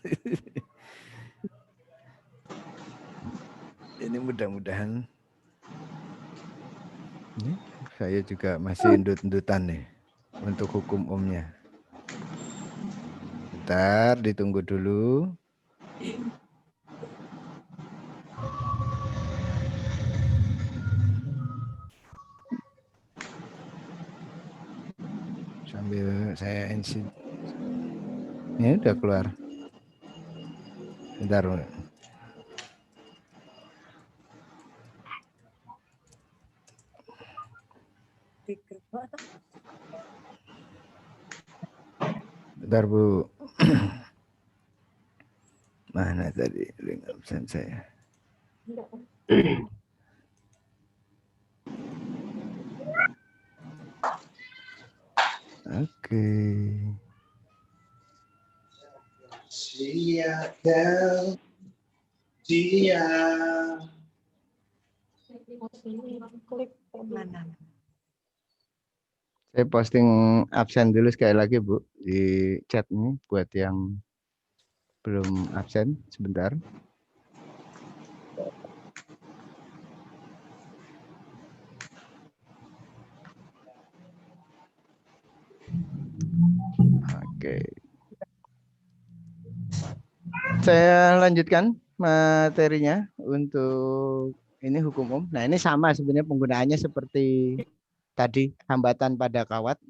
Ini mudah-mudahan. Ini saya juga masih endut-endutan nih untuk hukum Ohmnya. Bentar, ditunggu dulu. Sambil saya NC. Ini udah keluar. Bentar. Bentar Bu. Mana tadi link absen saya? Oke. Siapkan dia. Mana? Saya posting absen dulu sekali lagi Bu di chat ini buat yang belum absen sebentar. Oke. Saya lanjutkan materinya untuk ini hukum umum. Nah, ini sama sebenarnya penggunaannya seperti tadi hambatan pada kawat.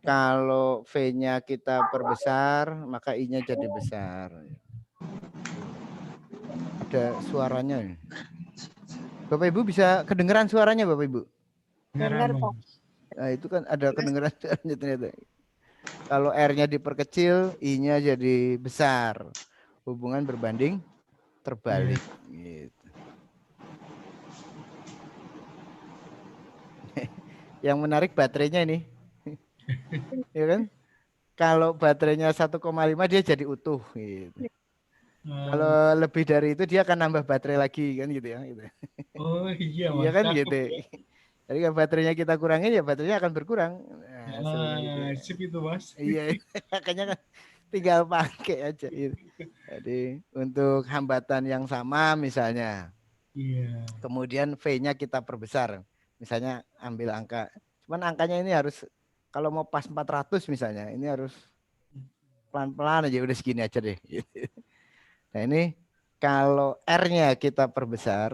Kalau V-nya kita perbesar, maka I-nya jadi besar. Ada suaranya. Bapak Ibu bisa kedengeran suaranya Bapak Ibu? Dengar, Bang. Nah, itu kan ada kedengeran suaranya ternyata. Kalau R-nya diperkecil, I-nya jadi besar. Hubungan berbanding terbalik. Gitu. Yang menarik baterainya ini. Ya kan? Kalau baterainya 1,5 dia jadi utuh gitu. Kalau lebih dari itu dia akan nambah baterai lagi kan gitu ya gitu. Oh iya Mas. Iya kan Cakep. gitu. Jadi kalau baterainya kita kurangin ya baterainya akan berkurang. Nah, seperti itu. Sip itu Mas. Iya, makanya kan tinggal pakai aja gitu. Jadi untuk hambatan yang sama misalnya. Iya. Kemudian V-nya kita perbesar. Misalnya ambil angka. Cuman angkanya ini harus kalau mau pas 400 misalnya, ini harus pelan-pelan aja udah segini aja deh. Nah ini kalau R-nya kita perbesar,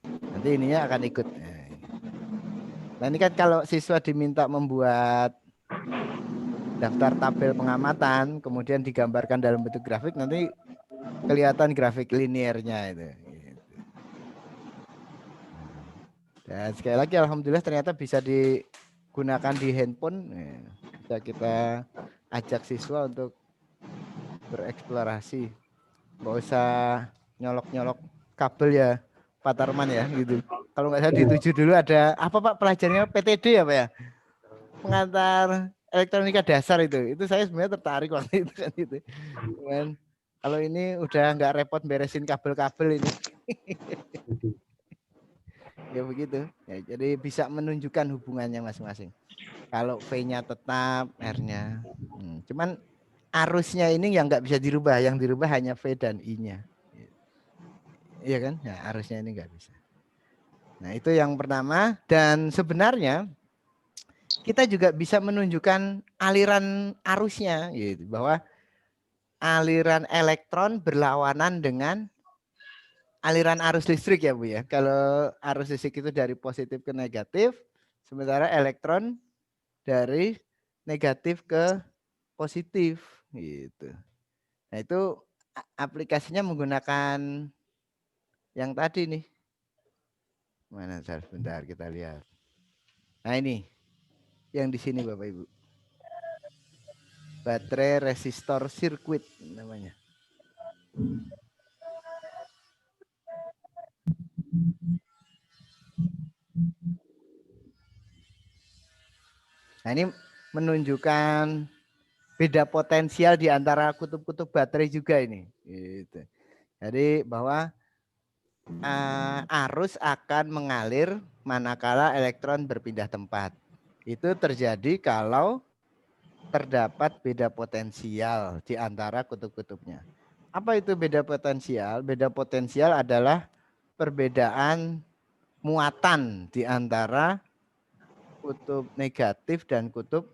nanti ininya akan ikut. Nah ini kan kalau siswa diminta membuat daftar tabel pengamatan, kemudian digambarkan dalam bentuk grafik, nanti kelihatan grafik linearnya itu. Dan sekali lagi alhamdulillah ternyata bisa digunakan di handphone. Bisa kita ajak siswa untuk bereksplorasi. Nggak usah nyolok-nyolok kabel ya Pak Tarman ya gitu. Kalau nggak salah di 7 dulu ada apa Pak pelajarannya PTD ya Pak ya? Pengantar elektronika dasar itu. Itu saya sebenarnya tertarik waktu itu kan itu. Cuman kalau ini udah nggak repot beresin kabel-kabel ini. Ya begitu. Ya, jadi bisa menunjukkan hubungannya masing-masing. Kalau V-nya tetap, R-nya. Cuman arusnya ini yang nggak bisa dirubah. Yang dirubah hanya V dan I-nya. Iya kan? Ya, arusnya ini nggak bisa. Nah itu yang pertama. Dan sebenarnya kita juga bisa menunjukkan aliran arusnya. Gitu. Bahwa aliran elektron berlawanan dengan aliran arus listrik ya Bu ya. Kalau arus listrik itu dari positif ke negatif, sementara elektron dari negatif ke positif gitu. Nah itu aplikasinya menggunakan yang tadi nih. Mana sebentar kita lihat. Nah ini yang di sini Bapak Ibu. Baterai resistor sirkuit namanya. Nah ini menunjukkan beda potensial di antara kutub-kutub baterai juga ini. Gitu. Jadi bahwa arus akan mengalir manakala elektron berpindah tempat. Itu terjadi kalau terdapat beda potensial di antara kutub-kutubnya. Apa itu beda potensial? Beda potensial adalah perbedaan muatan di antara kutub negatif dan kutub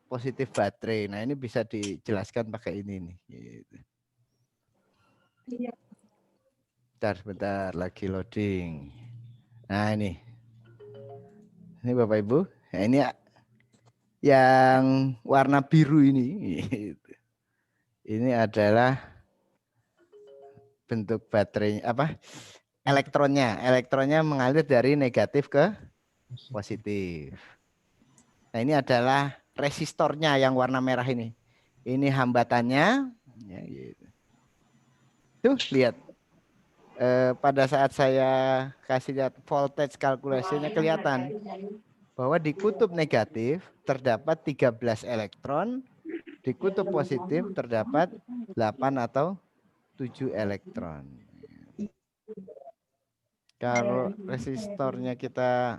positif baterai. Nah, ini bisa dijelaskan pakai ini nih. Gitu. Bentar lagi loading. Nah, ini Bapak Ibu. Nah, ini yang warna biru ini. Gitu. Ini adalah bentuk baterai elektronnya. Elektronnya mengalir dari negatif ke positif. Nah, ini adalah resistornya yang warna merah ini. Ini hambatannya. Ya, gitu. Tuh, lihat. Pada saat saya kasih lihat voltage calculation-nya kelihatan bahwa di kutub negatif terdapat 13 elektron, di kutub positif terdapat 8 atau 7 elektron. Kalau resistornya kita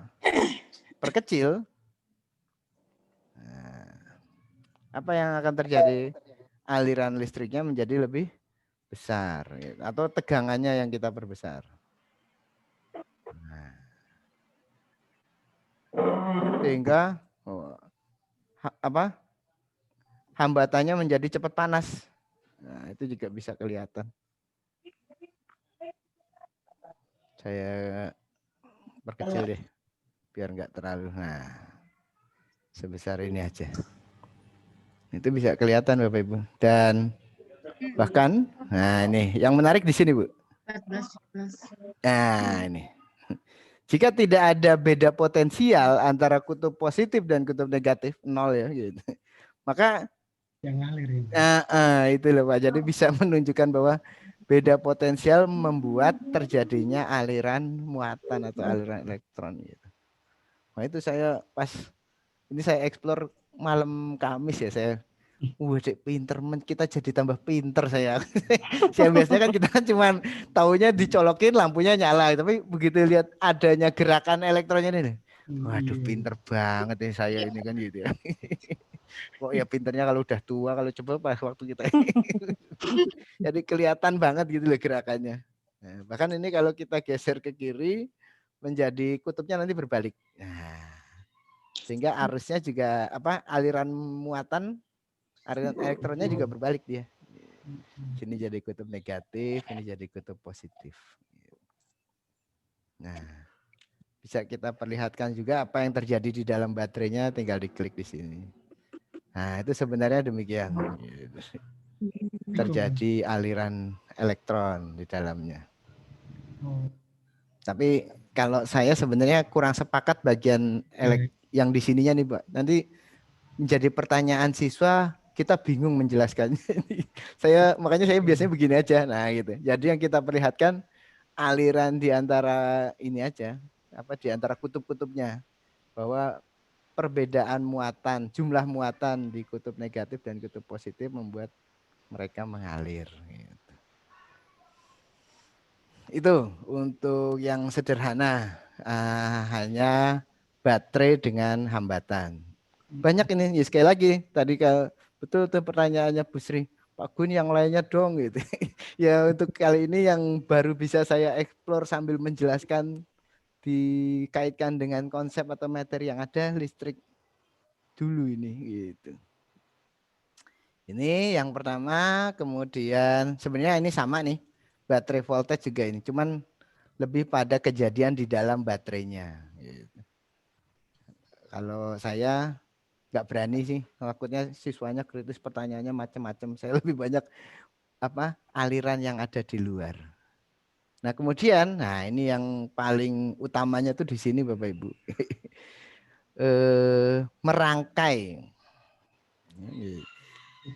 perkecil, apa yang akan terjadi? Aliran listriknya menjadi lebih besar, atau tegangannya yang kita perbesar. Sehingga hambatannya menjadi cepat panas. Nah, itu juga bisa kelihatan. Saya perkecil deh, biar nggak terlalu. Nah, sebesar ini aja. Itu bisa kelihatan Bapak Ibu. Dan bahkan, nah ini yang menarik di sini Bu. Nah ini. Jika tidak ada beda potensial antara kutub positif dan kutub negatif, 0 ya gitu. Maka yang ngalir ini. Itu loh Pak. Jadi bisa menunjukkan bahwa beda potensial membuat terjadinya aliran muatan atau aliran elektron gitu. Nah, itu saya pas ini saya explore malam Kamis ya, saya Dek, pinter, kita jadi tambah pinter saya. Saya biasanya kan kita kan cuman taunya dicolokin lampunya nyala, tapi begitu lihat adanya gerakan elektronnya ini, waduh pinter banget nih saya ini kan gitu ya. Kok ya pinternya kalau udah tua, kalau coba pas waktu kita. Jadi kelihatan banget gitu loh gerakannya. Nah, bahkan ini kalau kita geser ke kiri menjadi kutubnya nanti berbalik. Nah, sehingga arusnya juga aliran muatan, aliran elektronnya juga berbalik dia. Sini jadi kutub negatif, ini jadi kutub positif. Nah, bisa kita perlihatkan juga apa yang terjadi di dalam baterainya, tinggal diklik di sini. Nah, itu sebenarnya demikian. Terjadi aliran elektron di dalamnya. Tapi kalau saya sebenarnya kurang sepakat bagian yang di sininya nih, Pak. Nanti menjadi pertanyaan siswa, kita bingung menjelaskannya. Makanya saya biasanya begini aja. Nah, gitu. Jadi yang kita perlihatkan aliran di antara ini aja, di antara kutub-kutubnya, bahwa perbedaan muatan, jumlah muatan di kutub negatif dan kutub positif membuat mereka mengalir. Gitu. Itu untuk yang sederhana, hanya baterai dengan hambatan. Banyak ini, ya sekali lagi, tadi kalau betul tuh pertanyaannya Bu Sri, Pak Gun yang lainnya dong gitu. Ya untuk kali ini yang baru bisa saya explore sambil menjelaskan dikaitkan dengan konsep atau materi yang ada listrik dulu ini gitu. Ini yang pertama, kemudian sebenarnya ini sama nih, baterai voltage juga ini, cuman lebih pada kejadian di dalam baterainya. Gitu. Kalau saya nggak berani sih, takutnya siswanya kritis, pertanyaannya macam-macam. Saya lebih banyak aliran yang ada di luar. Nah kemudian, ini yang paling utamanya tuh di sini Bapak Ibu, merangkai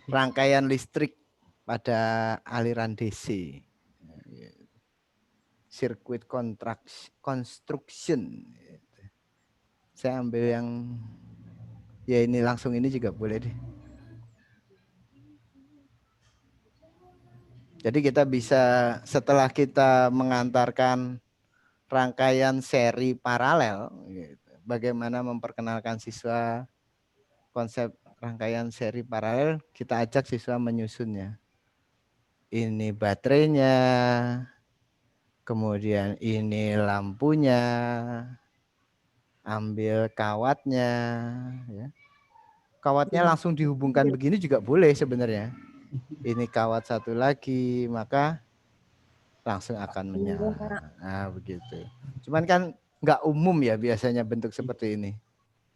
rangkaian listrik pada aliran DC, circuit construction. Saya ambil yang ya ini langsung ini juga boleh deh. Jadi kita bisa setelah kita mengantarkan rangkaian seri paralel, bagaimana memperkenalkan siswa konsep rangkaian seri paralel, kita ajak siswa menyusunnya. Ini baterainya, kemudian ini lampunya, ambil kawatnya, ya. kawatnya langsung dihubungkan begini juga boleh sebenarnya. Ini kawat satu lagi, maka langsung akan menyala. Nah, begitu. Cuman kan nggak umum ya biasanya bentuk seperti ini.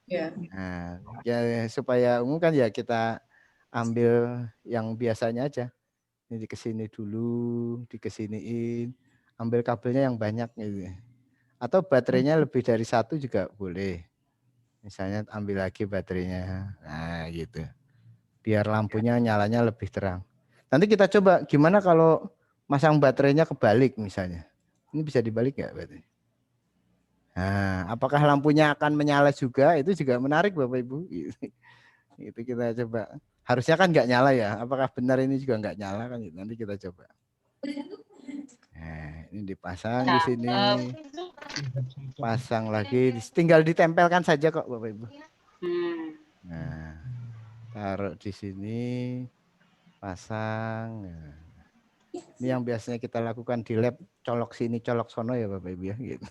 Ya. Nah, ya supaya umum kan ya kita ambil yang biasanya aja. Ini di kesini dulu, di kesiniin, ambil kabelnya yang banyak gitu. Atau baterainya lebih dari satu juga boleh. Misalnya ambil lagi baterainya. Nah, gitu. Biar lampunya nyalanya lebih terang. Nanti kita coba gimana kalau masang baterainya kebalik misalnya. Ini bisa dibalik nggak berarti? Nah, apakah lampunya akan menyala juga? Itu juga menarik Bapak Ibu. Itu kita coba. Harusnya kan nggak nyala ya. Apakah benar ini juga nggak nyala kan? Nanti kita coba. Nah, ini dipasang di sini. Pasang lagi. Tinggal ditempelkan saja kok Bapak Ibu. Nah, taruh di sini. Pasang. Nah. Ini yang biasanya kita lakukan di lab, colok sini, colok sono ya Bapak Ibu ya. Gitu.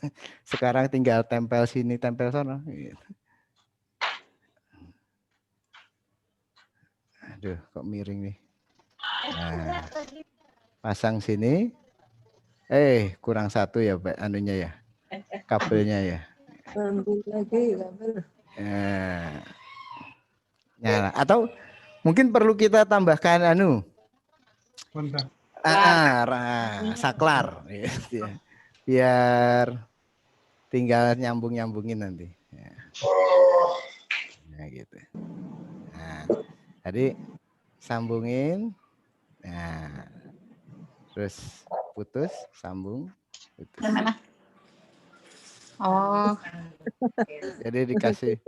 Sekarang tinggal tempel sini, tempel sono. Gitu. Aduh, kok miring nih. Nah, pasang sini. Kurang satu ya Pak, anunya ya. Kabelnya ya. Nyala. Atau mungkin perlu kita tambahkan Kontak. saklar. Gitu ya. Biar tinggal nyambung-nyambungin nanti. Nah, gitu. Nah, tadi sambungin. Nah, terus putus, sambung. Putus. Oh, Jadi dikasih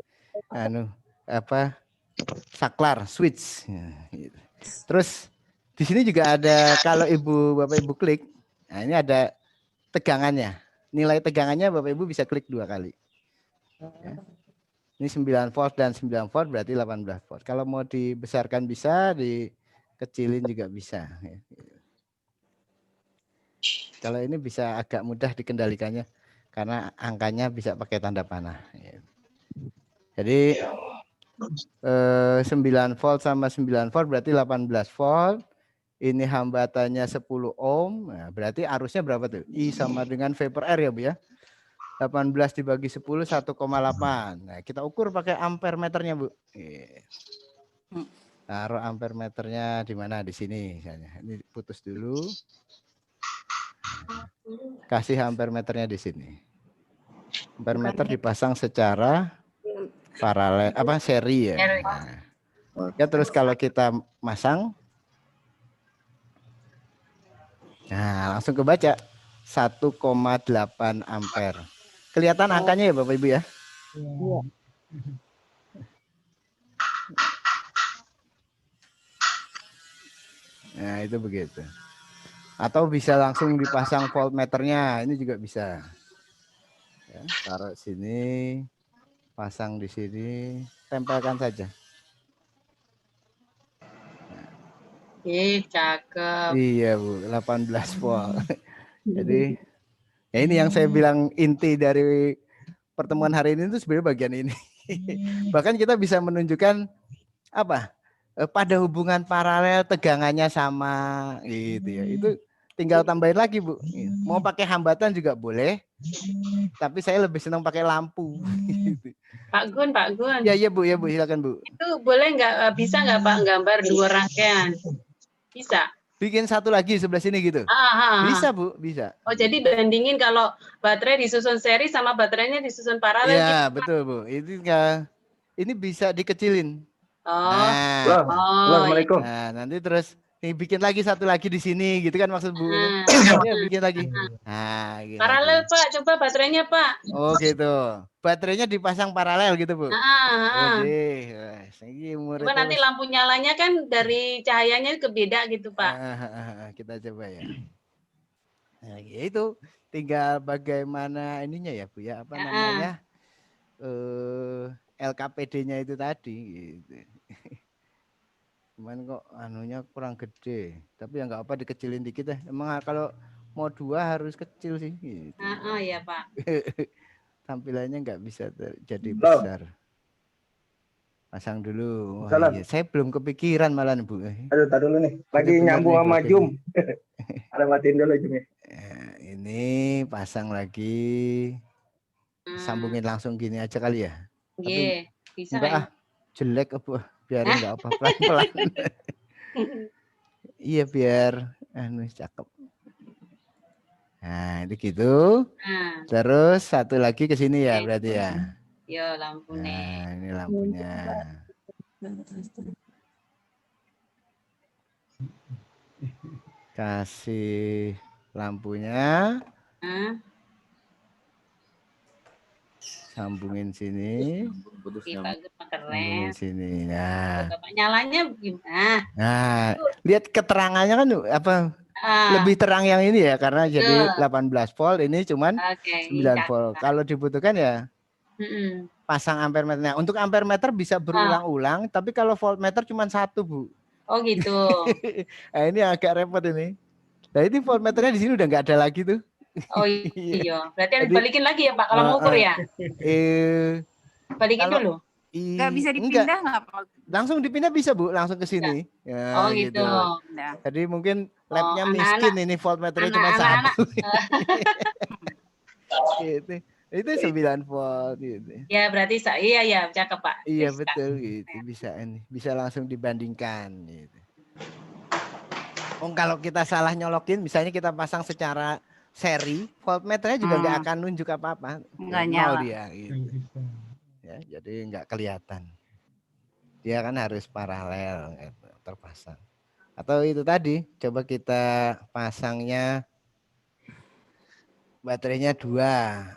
saklar, switch. Gitu. Terus di sini juga ada kalau Bapak Ibu klik, nah ini ada tegangannya. Nilai tegangannya Bapak Ibu bisa klik 2 kali. Ya. Ini 9 volt dan 9 volt berarti 18 volt. Kalau mau dibesarkan bisa, dikecilin juga bisa. Kalau ini bisa agak mudah dikendalikannya karena angkanya bisa pakai tanda panah. Jadi 9 volt sama 9 volt berarti 18 volt. Ini hambatannya 10 ohm. Nah, berarti arusnya berapa tuh? I sama dengan V per R ya Bu ya. 18 dibagi 10 1,8. Nah, kita ukur pakai ampere meternya, Bu. Taruh ampere meternya di mana? Di sini misalnya. Ini putus dulu. Kasih ampere meternya di sini. Ampere meter dipasang secara paralel seri ya. Nah, ya terus kalau kita masang langsung kebaca 1,8 ampere. Kelihatan angkanya ya Bapak Ibu ya? Iya. Nah, itu begitu. Atau bisa langsung dipasang voltmeternya, ini juga bisa. Ya, taruh sini, pasang di sini, tempelkan saja. cakep. Iya Bu, 18 volt. Jadi ya ini yang saya bilang inti dari pertemuan hari ini itu sebenarnya bagian ini. Bahkan kita bisa menunjukkan pada hubungan paralel tegangannya sama gitu ya. Itu tinggal tambahin lagi Bu. Mau pakai hambatan juga boleh. Tapi saya lebih senang pakai lampu. Pak Gun. Ya Bu, silakan Bu. Itu boleh bisa nggak Pak gambar 2 rangkaian? Bisa. Bikin satu lagi sebelah sini gitu. Bisa Bu, bisa. Oh, jadi bandingin kalau baterai disusun seri sama baterainya disusun paralel. Ya, gitu, betul Bu. Ini bisa dikecilin. Assalamualaikum. Nah, nanti terus bikin lagi satu lagi di sini gitu kan maksud Bu. Ya, bikin lagi. Nah, gitu paralel lagi. Pak, coba baterainya Pak. Oh gitu. Baterainya dipasang paralel gitu Bu. Coba nanti lampu nyalanya kan dari cahayanya beda gitu Pak. Kita coba ya. Nah, itu tinggal bagaimana ininya ya Bu ya, namanya LKPD-nya itu tadi gitu. Cuman kok anunya kurang gede, tapi ya nggak apa dikecilin dikit ya. Emang kalau mau 2 harus kecil sih gitu. Ya Pak. Tampilannya nggak bisa jadi besar. Pasang dulu. Wah, Salam. iya. Saya belum kepikiran malah Bu. Aduh, tar dulu nih. Lagi Bener-bener nyambung nih sama buat Jum. ini. Ada matiin dulu Jumnya. Ini pasang lagi. Hmm. Sambungin langsung gini aja kali ya. Iya, bisa Enggak kan? jelek apa. Biarin enggak apa pelan-pelan. Iya biar cakep. Nah, itu gitu. Nah, Terus satu lagi ke sini ya Oke. berarti ya. yo lampu nih. Nah, ini lampunya. Kasih lampunya, Hah? sambungin sini, Ih, bagus, sambungin keren. sini. Nah, Bapak nyalanya gimana? nah, lihat keterangannya kan apa Ah, lebih terang yang ini ya karena jadi betul. 18 volt ini cuman Oke, 9 volt. Kalau dibutuhkan ya Mm-mm. pasang ampere meternya. Untuk ampere meter bisa berulang-ulang, tapi kalau voltmeter cuma satu, Bu. Oh gitu. Nah, ini agak repot ini. Nah, ini voltmeternya di sini udah nggak ada lagi tuh. Oh iya. Berarti harus Jadi, balikin lagi ya Pak kalau mau ukur ya? Balikin kalau- dulu. Nggak bisa dipindah nggak Pak? Langsung dipindah bisa Bu, langsung ke sini. Ya, Oh gitu. Nah, Jadi mungkin labnya anak-anak- miskin ini voltmeternya cuma anak-anak. satu. Gitu. Itu 9 volt gitu. Ya berarti iya ya cakep Pak. Iya Bisa. betul gitu. Bisa ini. Bisa langsung dibandingkan gitu. Oh, kalau kita salah nyolokin misalnya kita pasang secara seri, voltmeternya juga nggak akan nunjuk apa-apa. Nggak Nol nyala. dia gitu. Ya, jadi nggak kelihatan. Dia kan harus paralel gitu, terpasang. Atau itu tadi, coba kita pasangnya baterainya 2.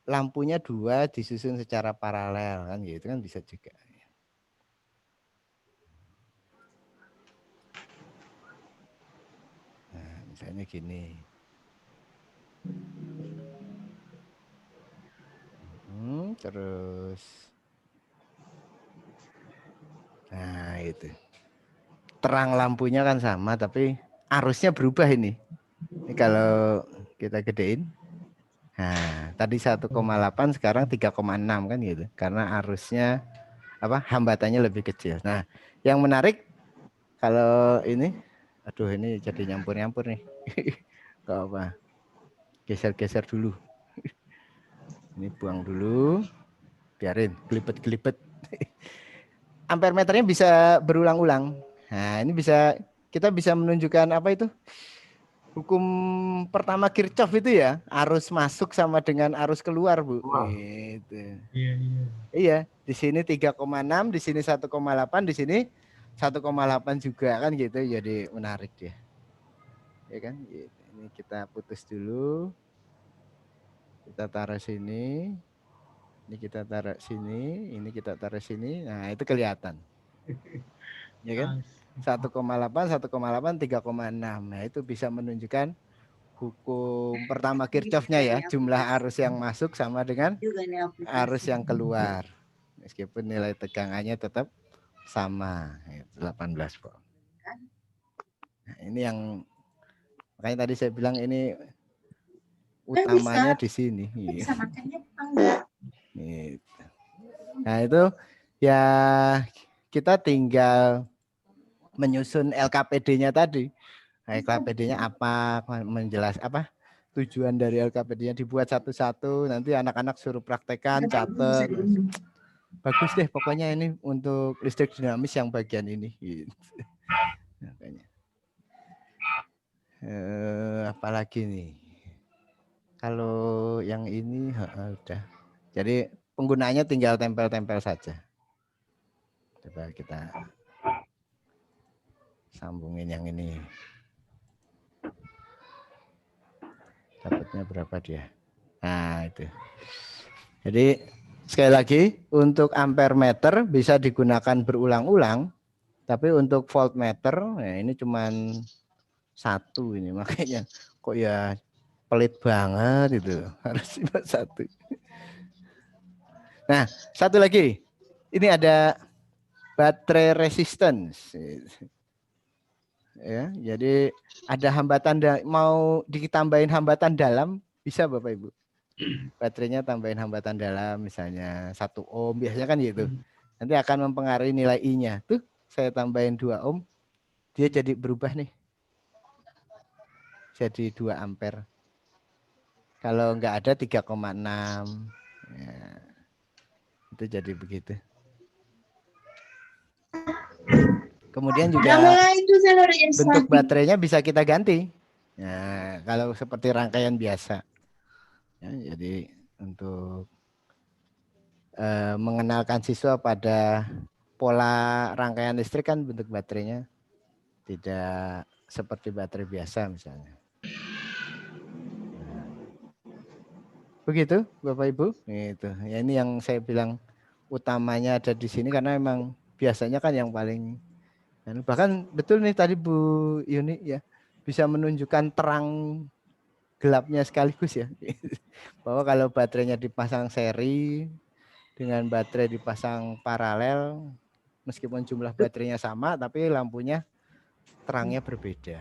Lampunya 2 disusun secara paralel kan gitu kan bisa juga. Nah, misalnya gini. Terus nah itu terang lampunya kan sama tapi arusnya berubah ini kalau kita gedein. Nah tadi 1,8 sekarang 3,6 kan gitu karena arusnya hambatannya lebih kecil. Nah yang menarik kalau ini ini jadi nyampur-nyampur nih. Gak apa, geser-geser dulu. Ini buang dulu, biarin gelipet-gelipet. Ampere meternya bisa berulang-ulang. Nah, ini kita bisa menunjukkan apa itu? Hukum pertama Kirchhoff itu ya, arus masuk sama dengan arus keluar, Bu. Gitu. Iya, di sini 3,6, di sini 1,8, di sini 1,8 juga kan gitu. Jadi menarik dia. Ya kan? Gitu. Ini kita putus dulu. Kita taruh sini. Ini kita taruh sini, ini kita taruh sini. Nah, itu kelihatan. Ya kan? 1,8, 1,8, 3,6. Nah, itu bisa menunjukkan hukum pertama Kirchhoff-nya ya, jumlah arus yang masuk sama dengan arus yang keluar. Meskipun nilai tegangannya tetap sama, 18 volt. Nah, ini yang makanya tadi saya bilang ini utamanya di sini. Bisa makannya apa enggak? Nah itu ya kita tinggal menyusun LKPD-nya tadi. Nah, LKPD-nya apa, tujuan dari LKPD-nya dibuat satu-satu. Nanti anak-anak suruh praktekan, catat. Bagus deh pokoknya ini untuk listrik dinamis yang bagian ini. Gitu. Makanya. Apalagi nih. Kalau yang ini udah. Jadi penggunanya tinggal tempel-tempel saja. Coba kita sambungin yang ini. Dapatnya berapa dia? Nah, itu. Jadi sekali lagi untuk ampere meter bisa digunakan berulang-ulang, tapi untuk voltmeter ini cuman satu ini makanya kok ya pelit banget itu harus cuma satu. Nah, satu lagi. Ini ada baterai resistance. Ya, jadi ada hambatan mau ditambahin hambatan dalam bisa Bapak Ibu. baterainya tambahin hambatan dalam misalnya 1 ohm biasanya kan gitu. Nanti akan mempengaruhi nilai I-nya. Tuh saya tambahin 2 ohm, dia jadi berubah nih. Jadi 2 ampere. Kalau enggak ada 3,6. Ya, itu jadi begitu. Kemudian juga bentuk baterainya bisa kita ganti. Nah, kalau seperti rangkaian biasa. Ya, jadi untuk mengenalkan siswa pada pola rangkaian listrik kan bentuk baterainya tidak seperti baterai biasa misalnya. Nah, begitu Bapak Ibu. Itu. Ya, ini yang saya bilang utamanya ada di sini karena memang biasanya kan yang paling bahkan betul nih tadi Bu Yuni ya bisa menunjukkan terang gelapnya sekaligus ya. Bahwa kalau baterainya dipasang seri dengan baterai dipasang paralel meskipun jumlah baterainya sama tapi lampunya terangnya berbeda.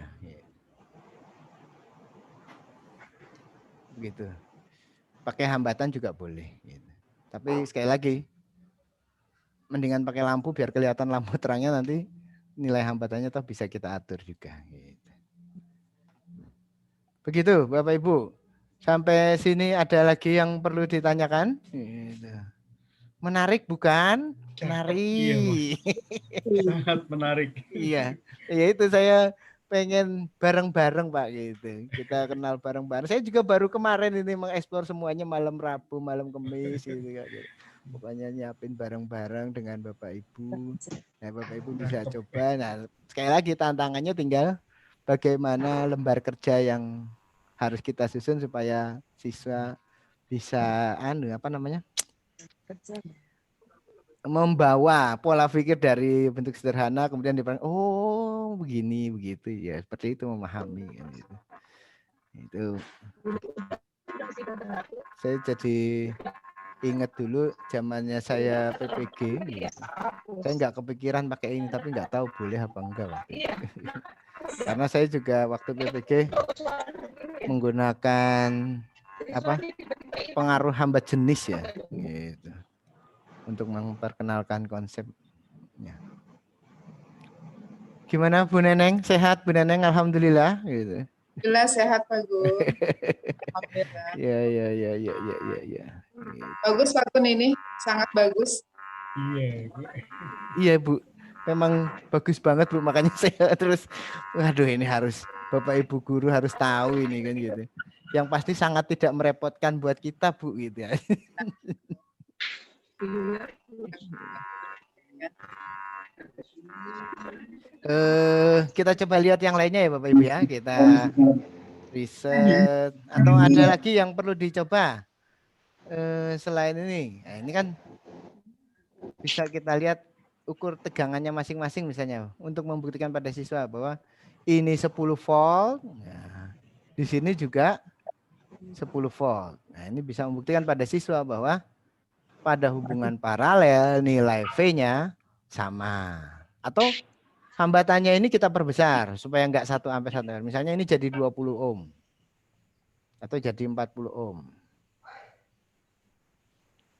Begitu. Pakai hambatan juga boleh gitu. Tapi sekali lagi mendingan pakai lampu biar kelihatan lampu terangnya nanti nilai hambatannya toh bisa kita atur juga. Gitu. Begitu Bapak Ibu. Sampai sini ada lagi yang perlu ditanyakan? Gitu. Menarik bukan? Menarik. Iya, sangat menarik. Iya. Ya itu saya pengen bareng-bareng Pak gitu. Kita kenal bareng-bareng. Saya juga baru kemarin ini mengeksplor semuanya malam Rabu, malam Kamis gitu. Pokoknya nyiapin bareng-bareng dengan Bapak Ibu. Nah, Bapak Ibu bisa coba. Nah, sekali lagi tantangannya tinggal bagaimana lembar kerja yang harus kita susun supaya siswa bisa membawa pola pikir dari bentuk sederhana kemudian dipahami, oh begini begitu ya, seperti itu memahami kan gitu. Itu saya jadi ingat dulu zamannya saya PPG gitu. Saya nggak kepikiran pakai ini tapi nggak tahu boleh apa enggak waktu itu. Karena saya juga waktu PPG menggunakan pengaruh hambat jenis ya gitu untuk memperkenalkan konsepnya. Gimana Bu Neneng, sehat Bu Neneng? Alhamdulillah gitu. Alhamdulillah sehat Pak Gun. Alhamdulillah. Ya. Bagus Pak Gun ini, sangat bagus. Iya Bu, memang bagus banget Bu, makanya saya terus, waduh ini harus Bapak Ibu guru harus tahu ini kan gitu. Yang pasti sangat tidak merepotkan buat kita Bu gitu ya. Kita coba lihat yang lainnya ya Bapak Ibu ya, kita riset atau ada lagi yang perlu dicoba selain ini. Nah, ini kan bisa kita lihat ukur tegangannya masing-masing misalnya untuk membuktikan pada siswa bahwa ini 10 volt. Nah, di sini juga 10 volt. Nah, ini bisa membuktikan pada siswa bahwa pada hubungan paralel nilai V-nya sama. Atau hambatannya ini kita perbesar supaya enggak 1 ampere 1 ampere. Misalnya ini jadi 20 ohm. Atau jadi 40 ohm.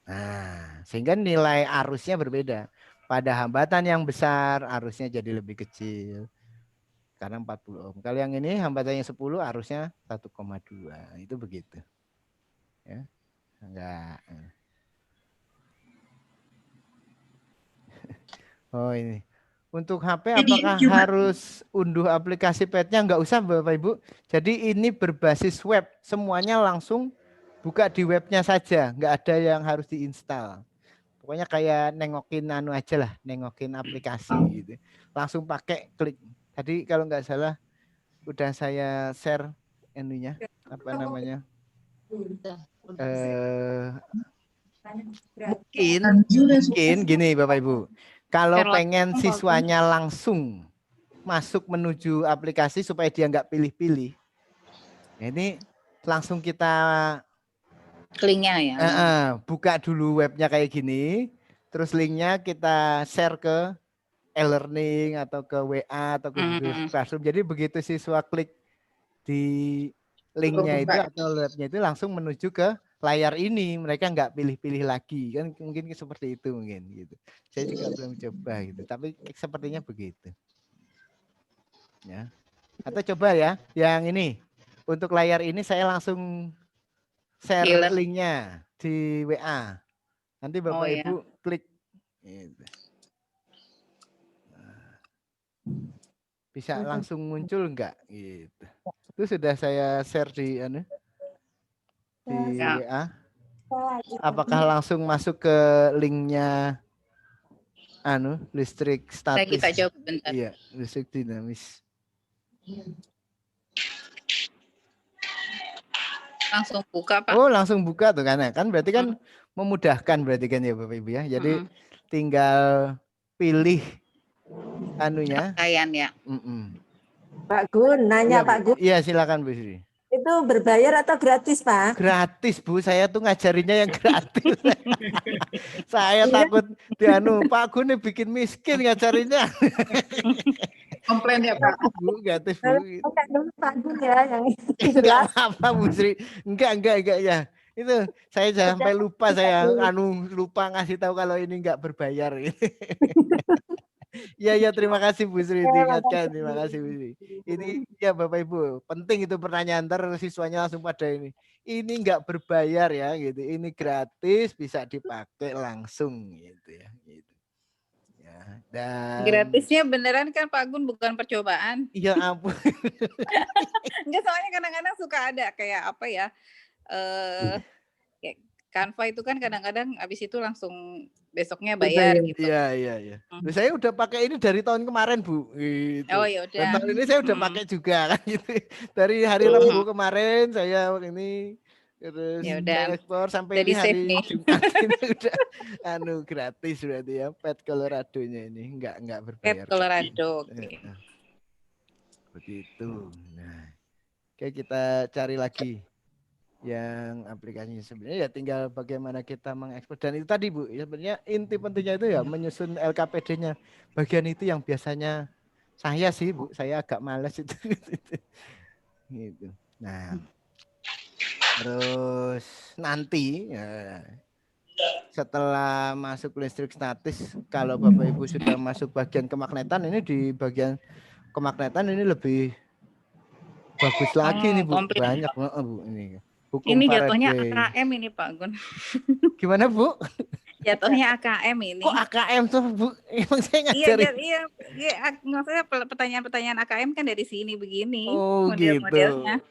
Nah, sehingga nilai arusnya berbeda. Pada hambatan yang besar arusnya jadi lebih kecil. Karena 40 ohm. Kalau yang ini hambatannya 10 arusnya 1,2. Itu begitu. Ya. Enggak. Oh ini. Untuk HP apakah harus unduh aplikasi PET-nya? Enggak usah Bapak Ibu. Jadi ini berbasis web. Semuanya langsung buka di webnya saja. Enggak ada yang harus diinstal. Pokoknya kayak nengokin aja lah. Nengokin aplikasi gitu. Langsung pakai klik. Tadi kalau enggak salah udah saya share ininya. Apa namanya? Mungkin gini Bapak Ibu. Kalau pengen siswanya langsung masuk menuju aplikasi supaya dia nggak pilih-pilih, ini langsung kita linknya ya. Buka dulu webnya kayak gini, terus linknya kita share ke e-learning atau ke WA atau ke Google Classroom. Jadi begitu siswa klik di linknya itu atau webnya itu langsung menuju ke layar ini mereka nggak pilih-pilih lagi kan, mungkin seperti itu mungkin gitu. Saya juga belum coba gitu, tapi sepertinya begitu. Ya. Atau coba ya, yang ini untuk layar ini saya langsung share Gila. linknya di WA. Nanti Bapak Oh, ya. Ibu klik. Gitu. Bisa langsung muncul enggak? Gitu. Itu sudah saya share di Ya. WA. Apakah langsung masuk ke linknya listrik Saya statis? kita coba bentar. Iya, listrik dinamis. Langsung buka, Pak. Oh, langsung buka tuh kan berarti kan memudahkan berarti kan ya Bapak Ibu ya. Jadi tinggal pilih anunya. Rangkaian ya. Pak Gun, nanya Ya, Pak Gun, iya silakan Bu Sri. itu berbayar atau gratis Pak? Gratis Bu, saya tuh ngajarinnya yang gratis. Saya takut Pak Gun bikin miskin ngajarinnya. Komplain ya Pak. Bu, gratis Bu. Enggak dulu Pak Gun ya yang Enggak jelas. apa-apa Bu Sri. Enggak ya. Itu saya sampai lupa lupa ngasih tahu kalau ini enggak berbayar. Iya, terima kasih Bu Sri diingatkan. Terima kasih Bu Sri. Ini ya Bapak Ibu, penting itu pertanyaan, ntar siswanya langsung pada ini. Ini enggak berbayar ya gitu. Ini gratis, bisa dipakai langsung gitu ya. Gitu. Ya, dan Gratisnya beneran kan Pak Gun, bukan percobaan. ya ampun. Enggak, soalnya kadang-kadang suka ada kayak apa ya? Kayak Canva itu kan kadang-kadang habis itu langsung besoknya bayar gitu. Iya. Saya udah pakai ini dari tahun kemarin Bu. Gitu. Oh ya udah. Dan tahun ini saya udah pakai juga kan gitu. Dari hari Rabu kemarin saya ini terus Ya udah. ekspor sampai Jadi ini hari save nih. Jumat ini udah gratis berarti ya, Pet Colorado-nya ini enggak berbayar. Pet Colorado. Oke. Begitu. Nah, oke kita cari lagi yang aplikasinya. Sebenarnya ya tinggal bagaimana kita mengekspor, dan itu tadi Bu ya, sebenarnya inti pentingnya itu ya menyusun LKPD-nya. Bagian itu yang biasanya saya sih Bu, saya agak malas itu. Gitu. Nah, terus nanti ya, setelah masuk listrik statis, kalau Bapak Ibu sudah masuk bagian kemagnetan, ini di bagian kemagnetan ini lebih bagus lagi nih Bu, komplit. banyak Bu ini. Hukum Ini jatuhnya Faraday. AKM ini Pak Gun. Gimana Bu? Jatuhnya AKM ini. Kok AKM tuh Bu? Emang saya Iya, ngajarin. maksudnya pertanyaan-pertanyaan AKM kan dari sini begini. Oh model-modelnya. gitu.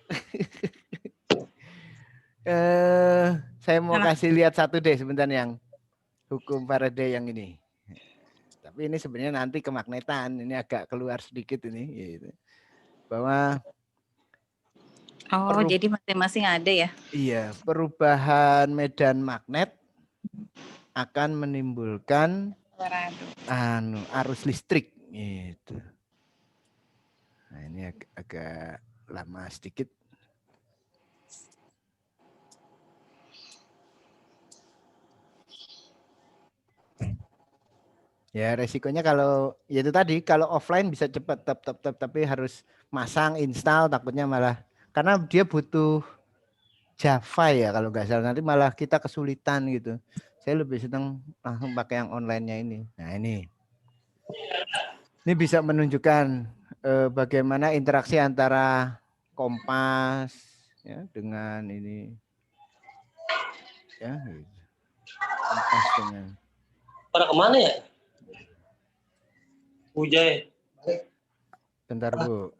Saya mau kasih lihat satu deh sebentar yang hukum Faraday yang ini. Tapi ini sebenarnya nanti kemagnetan. Ini agak keluar sedikit ini. Gitu. Bahwa jadi masing-masing ada ya? Iya, perubahan medan magnet akan menimbulkan arus listrik gitu. Nah, ini agak lama sedikit. Ya, resikonya kalau ya itu tadi, kalau offline bisa cepat tapi harus masang install, takutnya malah karena dia butuh Java ya kalau nggak salah, nanti malah kita kesulitan gitu. Saya lebih senang langsung pakai yang online-nya ini. Nah ini bisa menunjukkan bagaimana interaksi antara kompas ya dengan ini ya. Gitu. Kompas dengan. Pada kemana ya? Ujai. Bentar Bu.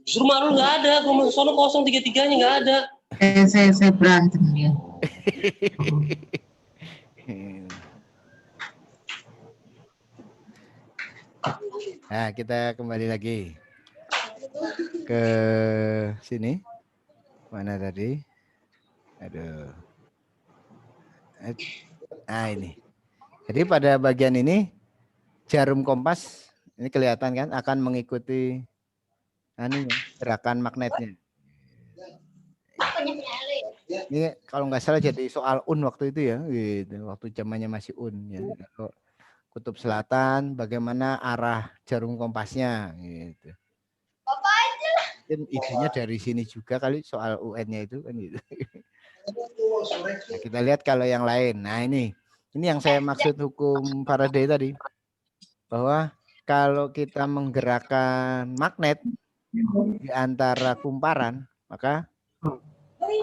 Justru Marul nggak ada, rumah sono kosong 33-nya nggak ada. Saya berantem ya. Nah, kita kembali lagi ke sini. Mana tadi? Aduh. Nah ini. Jadi pada bagian ini jarum kompas ini kelihatan kan akan mengikuti gerakan magnetnya. Ini kalau nggak salah jadi soal UN waktu itu ya, gitu. Waktu zamannya masih UN ya. kutub selatan, bagaimana arah jarum kompasnya gitu. Mungkin idenya dari sini juga kali soal UN-nya itu kan gitu. Nah, kita lihat kalau yang lain. Nah, ini yang saya maksud hukum Faraday tadi. Bahwa kalau kita menggerakkan magnet di antara kumparan, maka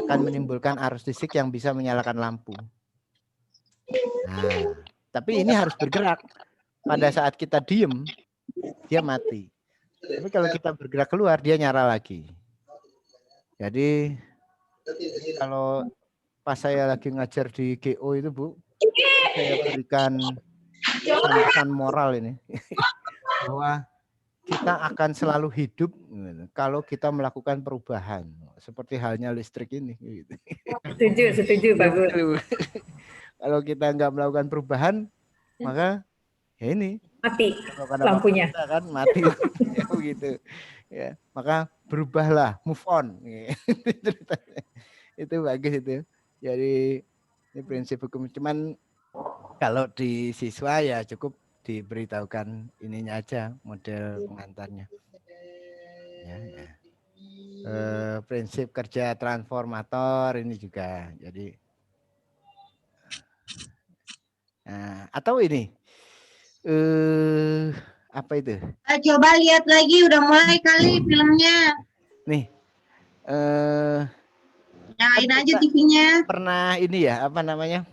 akan menimbulkan arus listrik yang bisa menyalakan lampu. Nah, tapi ini harus bergerak. Pada saat kita diem, dia mati. Tapi kalau kita bergerak keluar, dia nyala lagi. Jadi kalau pas saya lagi ngajar di GO itu, Bu, saya berikan pesan moral ini. Bahwa kita akan selalu hidup kalau kita melakukan perubahan. Seperti halnya listrik ini. Setuju Pak Guru. Kalau kita nggak melakukan perubahan, maka ya ini mati lampunya kan mati ya, begitu ya, maka berubahlah, move on. Itu bagus itu. Jadi ini prinsip hukum. Cuman kalau di siswa ya cukup diberitahukan ininya aja, model pengantarnya ya. Prinsip kerja transformator ini juga. Jadi atau ini apa itu? Coba lihat lagi, udah mulai kali filmnya. Nih, nyalain aja TV-nya. Pernah ini ya, apa namanya?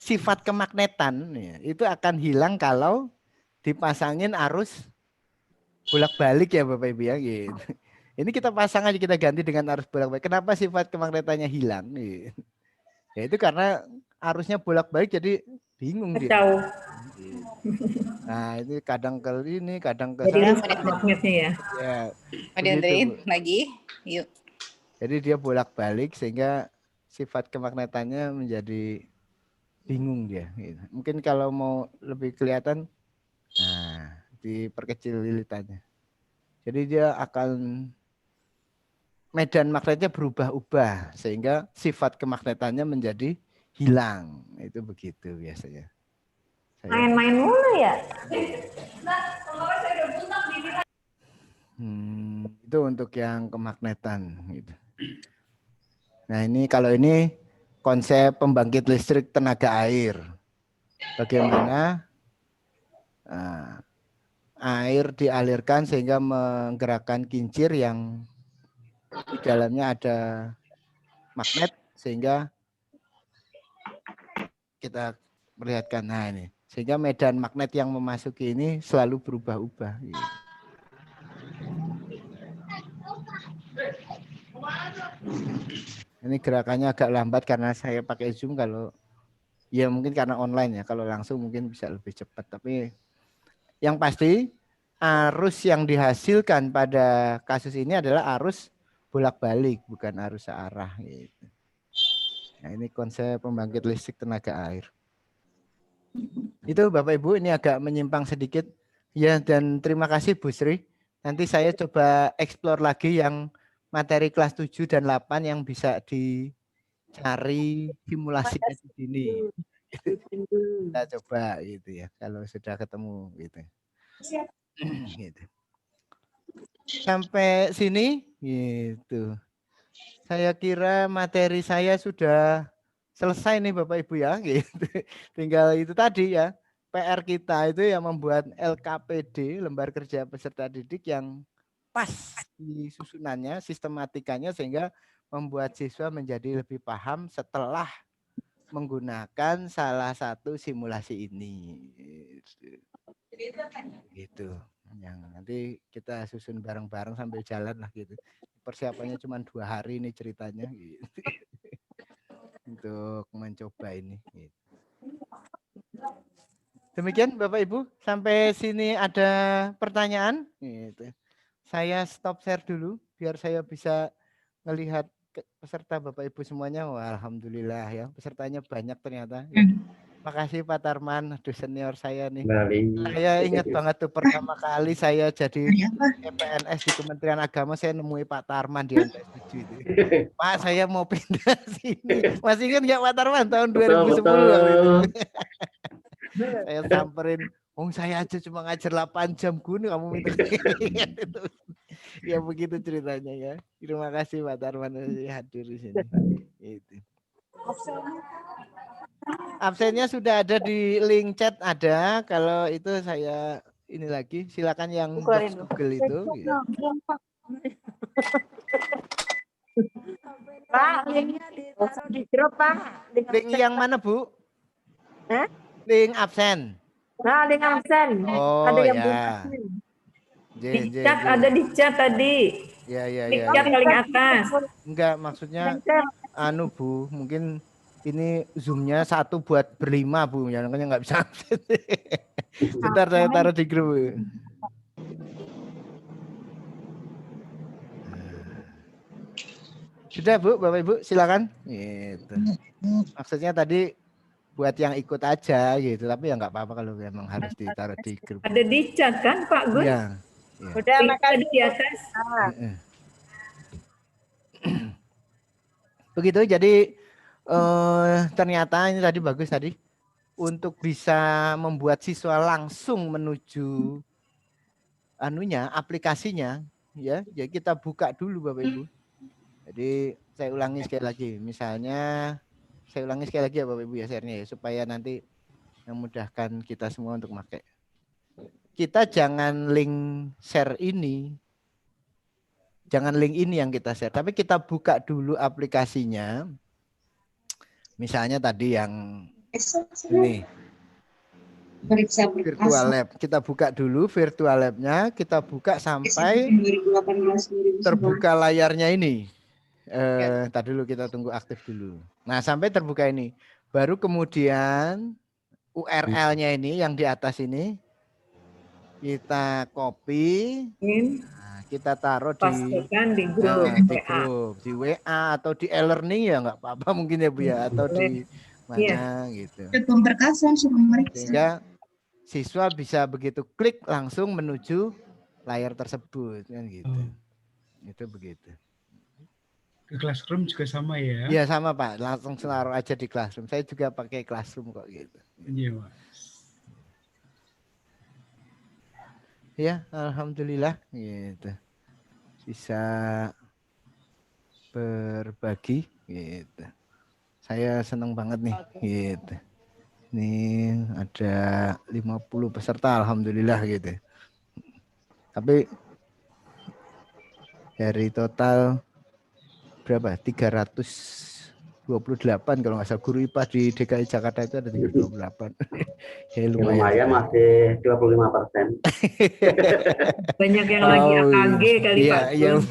Sifat kemagnetan ya, itu akan hilang kalau dipasangin arus bolak-balik ya Bapak Ibu ya. Gitu. Ini kita pasang aja, kita ganti dengan arus bolak-balik. Kenapa sifat kemagnetannya hilang? Gitu. Ya itu karena arusnya bolak-balik jadi bingung dia. Nah, ini kadang ke ini, kadang ke sana. Magnetnya ya. Mau dianterin lagi? Yuk. Jadi dia bolak-balik sehingga sifat kemagnetannya menjadi bingung dia. Gitu. Mungkin kalau mau lebih kelihatan, nah diperkecil lilitannya. Jadi dia akan medan magnetnya berubah-ubah sehingga sifat kemagnetannya menjadi hilang. Itu begitu biasanya. Main-main mulu ya. Itu untuk yang kemagnetan gitu. Nah, ini kalau ini konsep pembangkit listrik tenaga air. Bagaimana air dialirkan sehingga menggerakkan kincir yang di dalamnya ada magnet sehingga kita melihatkan, nah ini sehingga medan magnet yang memasuki ini selalu berubah-ubah. Ini gerakannya agak lambat karena saya pakai Zoom. Kalau ya mungkin karena online ya, kalau langsung mungkin bisa lebih cepat. Tapi yang pasti arus yang dihasilkan pada kasus ini adalah arus bolak-balik, bukan arus searah gitu. Nah, ini konsep pembangkit listrik tenaga air. Itu Bapak Ibu, ini agak menyimpang sedikit. Ya, dan terima kasih Bu Sri. Nanti saya coba explore lagi yang materi kelas 7 dan 8 yang bisa dicari simulasinya di sini. Kita coba gitu ya, kalau sudah ketemu gitu. Gitu. Sampai sini gitu. Saya kira materi saya sudah selesai nih Bapak Ibu ya. Gitu. Tinggal itu tadi ya. PR kita itu yang membuat LKPD, lembar kerja peserta didik yang pas di susunannya, sistematikanya sehingga membuat siswa menjadi lebih paham setelah menggunakan salah satu simulasi ini. Gitu. Yang nanti kita susun bareng-bareng sambil jalan lah gitu. Persiapannya cuma 2 hari ini ceritanya gitu. Untuk mencoba ini gitu. Demikian Bapak Ibu, sampai sini ada pertanyaan gitu. Saya stop share dulu biar saya bisa melihat peserta Bapak Ibu semuanya. Wah, alhamdulillah ya, pesertanya banyak ternyata ya. Makasih Pak Tarman, aduh senior saya nih. Kembali. Saya ingat banget tuh pertama kali saya jadi PNS di Kementerian Agama, saya nemui Pak Tarman di NTS 7 itu. Pak, saya mau pindah sini. Masih ingat nggak Pak Tarman tahun 2010 waktu itu? Saya samperin, saya aja cuma ngajar 8 jam gini kamu minta itu. Ya begitu ceritanya ya. Terima kasih Pak Tarman hadir di sini. Itu. Absennya sudah ada di link chat ada. Kalau itu saya ini lagi silakan yang Google itu. Gitu. Pak, linknya ditaruh di grup Pak. Link yang mana Bu? Link absen. Nah, link absen. Oh ada yang ya. belum absen. Di chat ada di chat tadi. Ya. Di chat paling atas. Enggak, maksudnya Bu, mungkin ini zoomnya satu buat berlima Bu, ya makanya nggak bisa absen. Bentar saya taruh di grup. Sudah Bu, Bapak Ibu silakan. Gitu. Maksudnya tadi buat yang ikut aja gitu, tapi ya nggak apa-apa kalau memang harus ditaruh di grup. Ada di chat kan Pak Gun? Ya. Udah makanya di atas. Begitu, jadi ternyata ini tadi bagus tadi untuk bisa membuat siswa langsung menuju aplikasinya ya kita buka dulu Bapak Ibu. Jadi saya ulangi sekali lagi, misalnya saya ulangi sekali lagi ya Bapak Ibu ya share-nya ya, supaya nanti memudahkan kita semua untuk pakai. Kita jangan link share ini, jangan link ini yang kita share, tapi kita buka dulu aplikasinya. Misalnya tadi yang ini virtual lab, kita buka dulu virtual labnya, kita buka sampai terbuka layarnya ini. Tadi dulu kita tunggu aktif dulu. Nah sampai terbuka ini, baru kemudian URL-nya ini yang di atas ini kita copy, kita taruh di grup, di WA atau di e-learning ya nggak apa-apa mungkin ya Bu ya, atau di mana gitu. Sehingga siswa bisa begitu klik langsung menuju layar tersebut kan gitu. Itu begitu. Ke Classroom juga sama ya? Iya sama Pak, langsung taruh aja di Classroom. Saya juga pakai Classroom kok gitu. Iya Mas. Ya, alhamdulillah gitu. Bisa berbagi gitu. Saya senang banget nih gitu. Ini ada 50 peserta alhamdulillah gitu. Tapi dari total berapa? 328 kalau nggak salah guru IPA di DKI Jakarta itu ada 328. Ya, lumayan masih 25%. Banyak yang lagi AKG kali iya, Pak. Iya.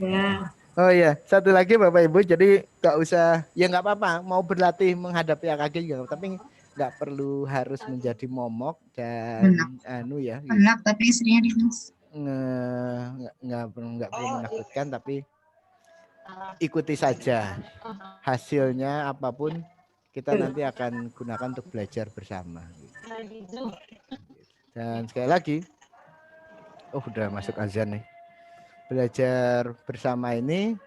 Ya. Oh iya, satu lagi Bapak Ibu, jadi nggak usah, ya nggak apa-apa, mau berlatih menghadapi AKG juga, tapi nggak perlu harus menjadi momok dan ya. Anak tapi istrinya dinas. Nggak perlu menakutkan, tapi ikuti saja hasilnya apapun kita nanti akan gunakan untuk belajar bersama. Dan sekali lagi, udah masuk azan nih. Belajar bersama ini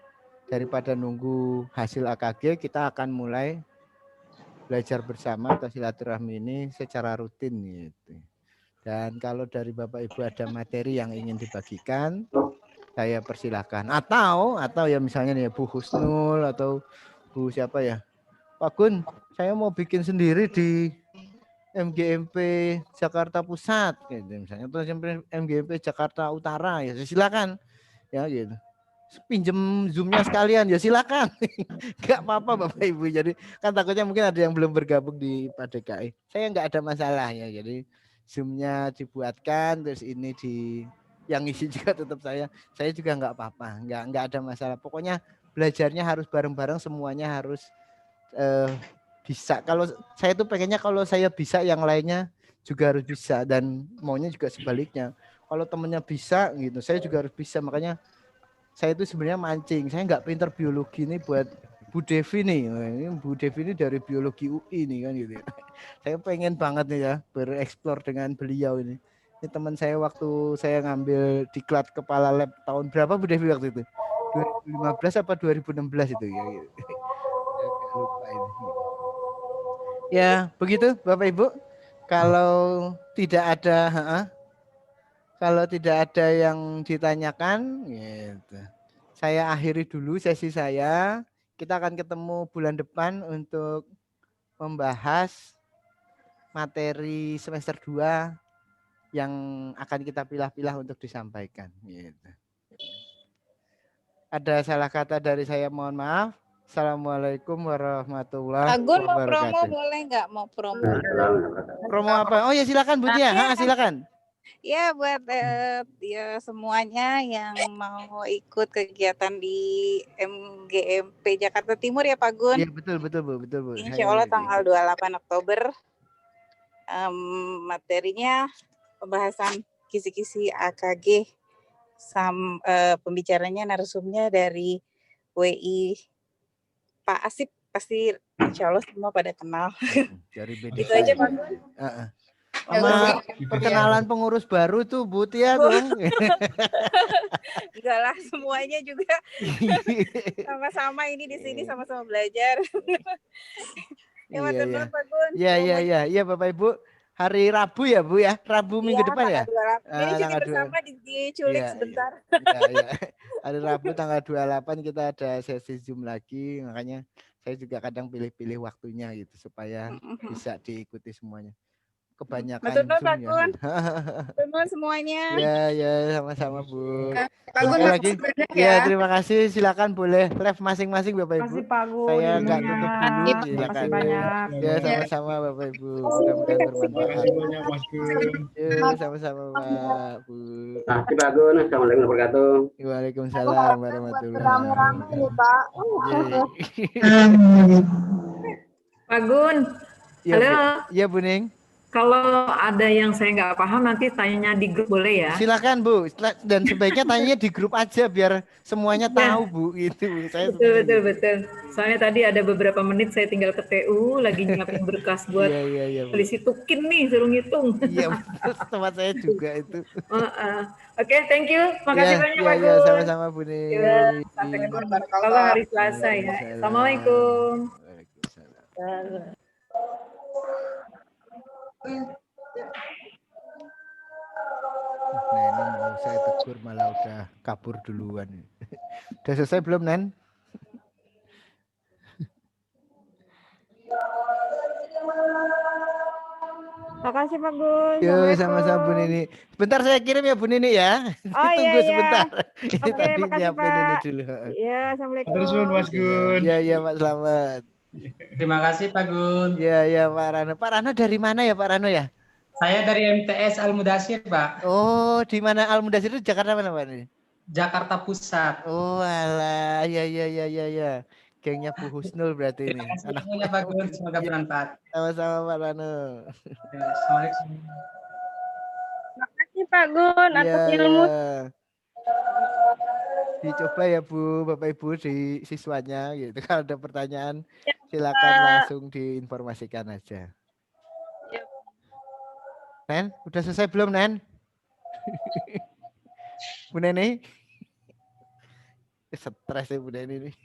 daripada nunggu hasil AKG, kita akan mulai belajar bersama atau silaturahmi ini secara rutin gitu. Dan kalau dari Bapak Ibu ada materi yang ingin dibagikan, saya persilahkan. Atau ya misalnya nih Bu Husnul atau Bu siapa ya, Pak Gun, saya mau bikin sendiri di MGMP Jakarta Pusat, gitu misalnya, atau MGMP Jakarta Utara, ya silakan, ya gitu. Pinjem zoomnya sekalian, ya silakan. Nggak apa-apa Bapak Ibu. Jadi kan takutnya mungkin ada yang belum bergabung di PADKI. Saya nggak ada masalah ya. Jadi zoomnya dibuatkan, terus ini di yang isi juga tetap saya juga nggak apa-apa, nggak ada masalah. Pokoknya belajarnya harus bareng-bareng, semuanya harus bisa. Kalau saya tuh pengennya kalau saya bisa, yang lainnya juga harus bisa, dan maunya juga sebaliknya. Kalau temennya bisa gitu, saya juga harus bisa. Makanya saya itu sebenarnya mancing. Saya nggak pinter biologi ini buat Bu Devi nih, ini Bu Devi ini dari biologi UI nih kan gitu. Saya pengen banget nih ya bereksplor dengan beliau ini. Ini teman saya waktu saya ngambil diklat kepala lab tahun berapa Bu Devi waktu itu? 2015 apa 2016 itu ya? Gitu. Saya agak lupa ini. Ya begitu Bapak Ibu. Kalau tidak ada yang ditanyakan, gitu. Saya akhiri dulu sesi saya. Kita akan ketemu bulan depan untuk membahas materi semester 2 yang akan kita pilah-pilah untuk disampaikan. Gitu. Ada salah kata dari saya, mohon maaf. Assalamualaikum warahmatullahi Agun mau promo wabarakatuh. boleh nggak mau promo? Promo apa? Oh ya silakan Bu Tia. Silakan. Ya buat ya semuanya yang mau ikut kegiatan di MGMP Jakarta Timur ya Pak Gun. Iya betul Bu. Insya Allah tanggal 28 Oktober. Materinya pembahasan kisi-kisi AKG. Pembicaranya narasumnya dari WI Pak Asip, pasti insya Allah semua pada kenal. Dari BDI. Itu aja Pak Gun. Sama perkenalan pengurus baru tuh Bu Tia dong. Enggak lah, semuanya juga sama-sama ini di sini sama-sama belajar. Iya Bapak Ibu. Hari Rabu ya Bu ya? Rabu minggu depan ya? Ini cuti bersama diculik sebentar. Iya. Hari Rabu tanggal 28 kita ada sesi Zoom lagi, makanya saya juga kadang pilih-pilih waktunya gitu supaya bisa diikuti semuanya. Kebanyakan Zoom ya. Teman semuanya. Ya, sama-sama Bu. Lagi. Ya, terima kasih. Silakan boleh live masing-masing Bapak Ibu. Saya nggak tutup dulu. Silakan. Ya, sama-sama Bapak Ibu. Mudah-mudahan bermanfaat. Ya, sama-sama Pak Bu. Terima kasih Pak Gun. Assalamualaikum warahmatullahi wabarakatuh. Waalaikumsalam warahmatullahi wabarakatuh. nih Pak. Pak Gun. Halo. Iya Bu Ning. Kalau ada yang saya nggak paham nanti tanya di grup boleh ya? Silakan Bu, dan sebaiknya tanya di grup aja biar semuanya tahu Bu. Itu saya betul. Soalnya tadi ada beberapa menit saya tinggal ke TU lagi nyiapin berkas buat polisi tukin nih suruh ngitung. Iya tempat saya juga itu. Oke, thank you. Makasih banyak Pak Gun. Sama-sama Bu Ning. Sampai ketemu kalau hari Selasa ya. Assalamualaikum. Waalaikumsalam. Nah ini mau saya tegur malah udah kabur duluan. Udah selesai belum Nen? Makasih Pak Gun. Yo sama-sama Bu Nini. Sebentar saya kirim ya Bu Nini ya. Tunggu sebentar. Oke, makasih Pak. Ini dulu. Iya, assalamualaikum. Terus Mas Gun. Iya Pak, selamat. Terima kasih Pak Gun. Iya Pak Rano. Pak Rano dari mana ya Pak Rano ya? Saya dari MTS Al Mudasir Pak. Oh, di mana Al Mudasir itu Jakarta mana Pak? Jakarta Pusat. Oh alah, ya. Gengnya Bu Husnul berarti ini. Terima kasih semuanya Pak Gun, semoga bermanfaat. Sama-sama Pak Rano. Assalamualaikum. Terima kasih Pak Gun atas ilmu. Dicoba ya Bu, Bapak Ibu di siswanya gitu. Kalau ada pertanyaan silakan langsung diinformasikan aja. Nen, udah selesai belum Nen? Bu Neni? Stres ya Bu Neni nih.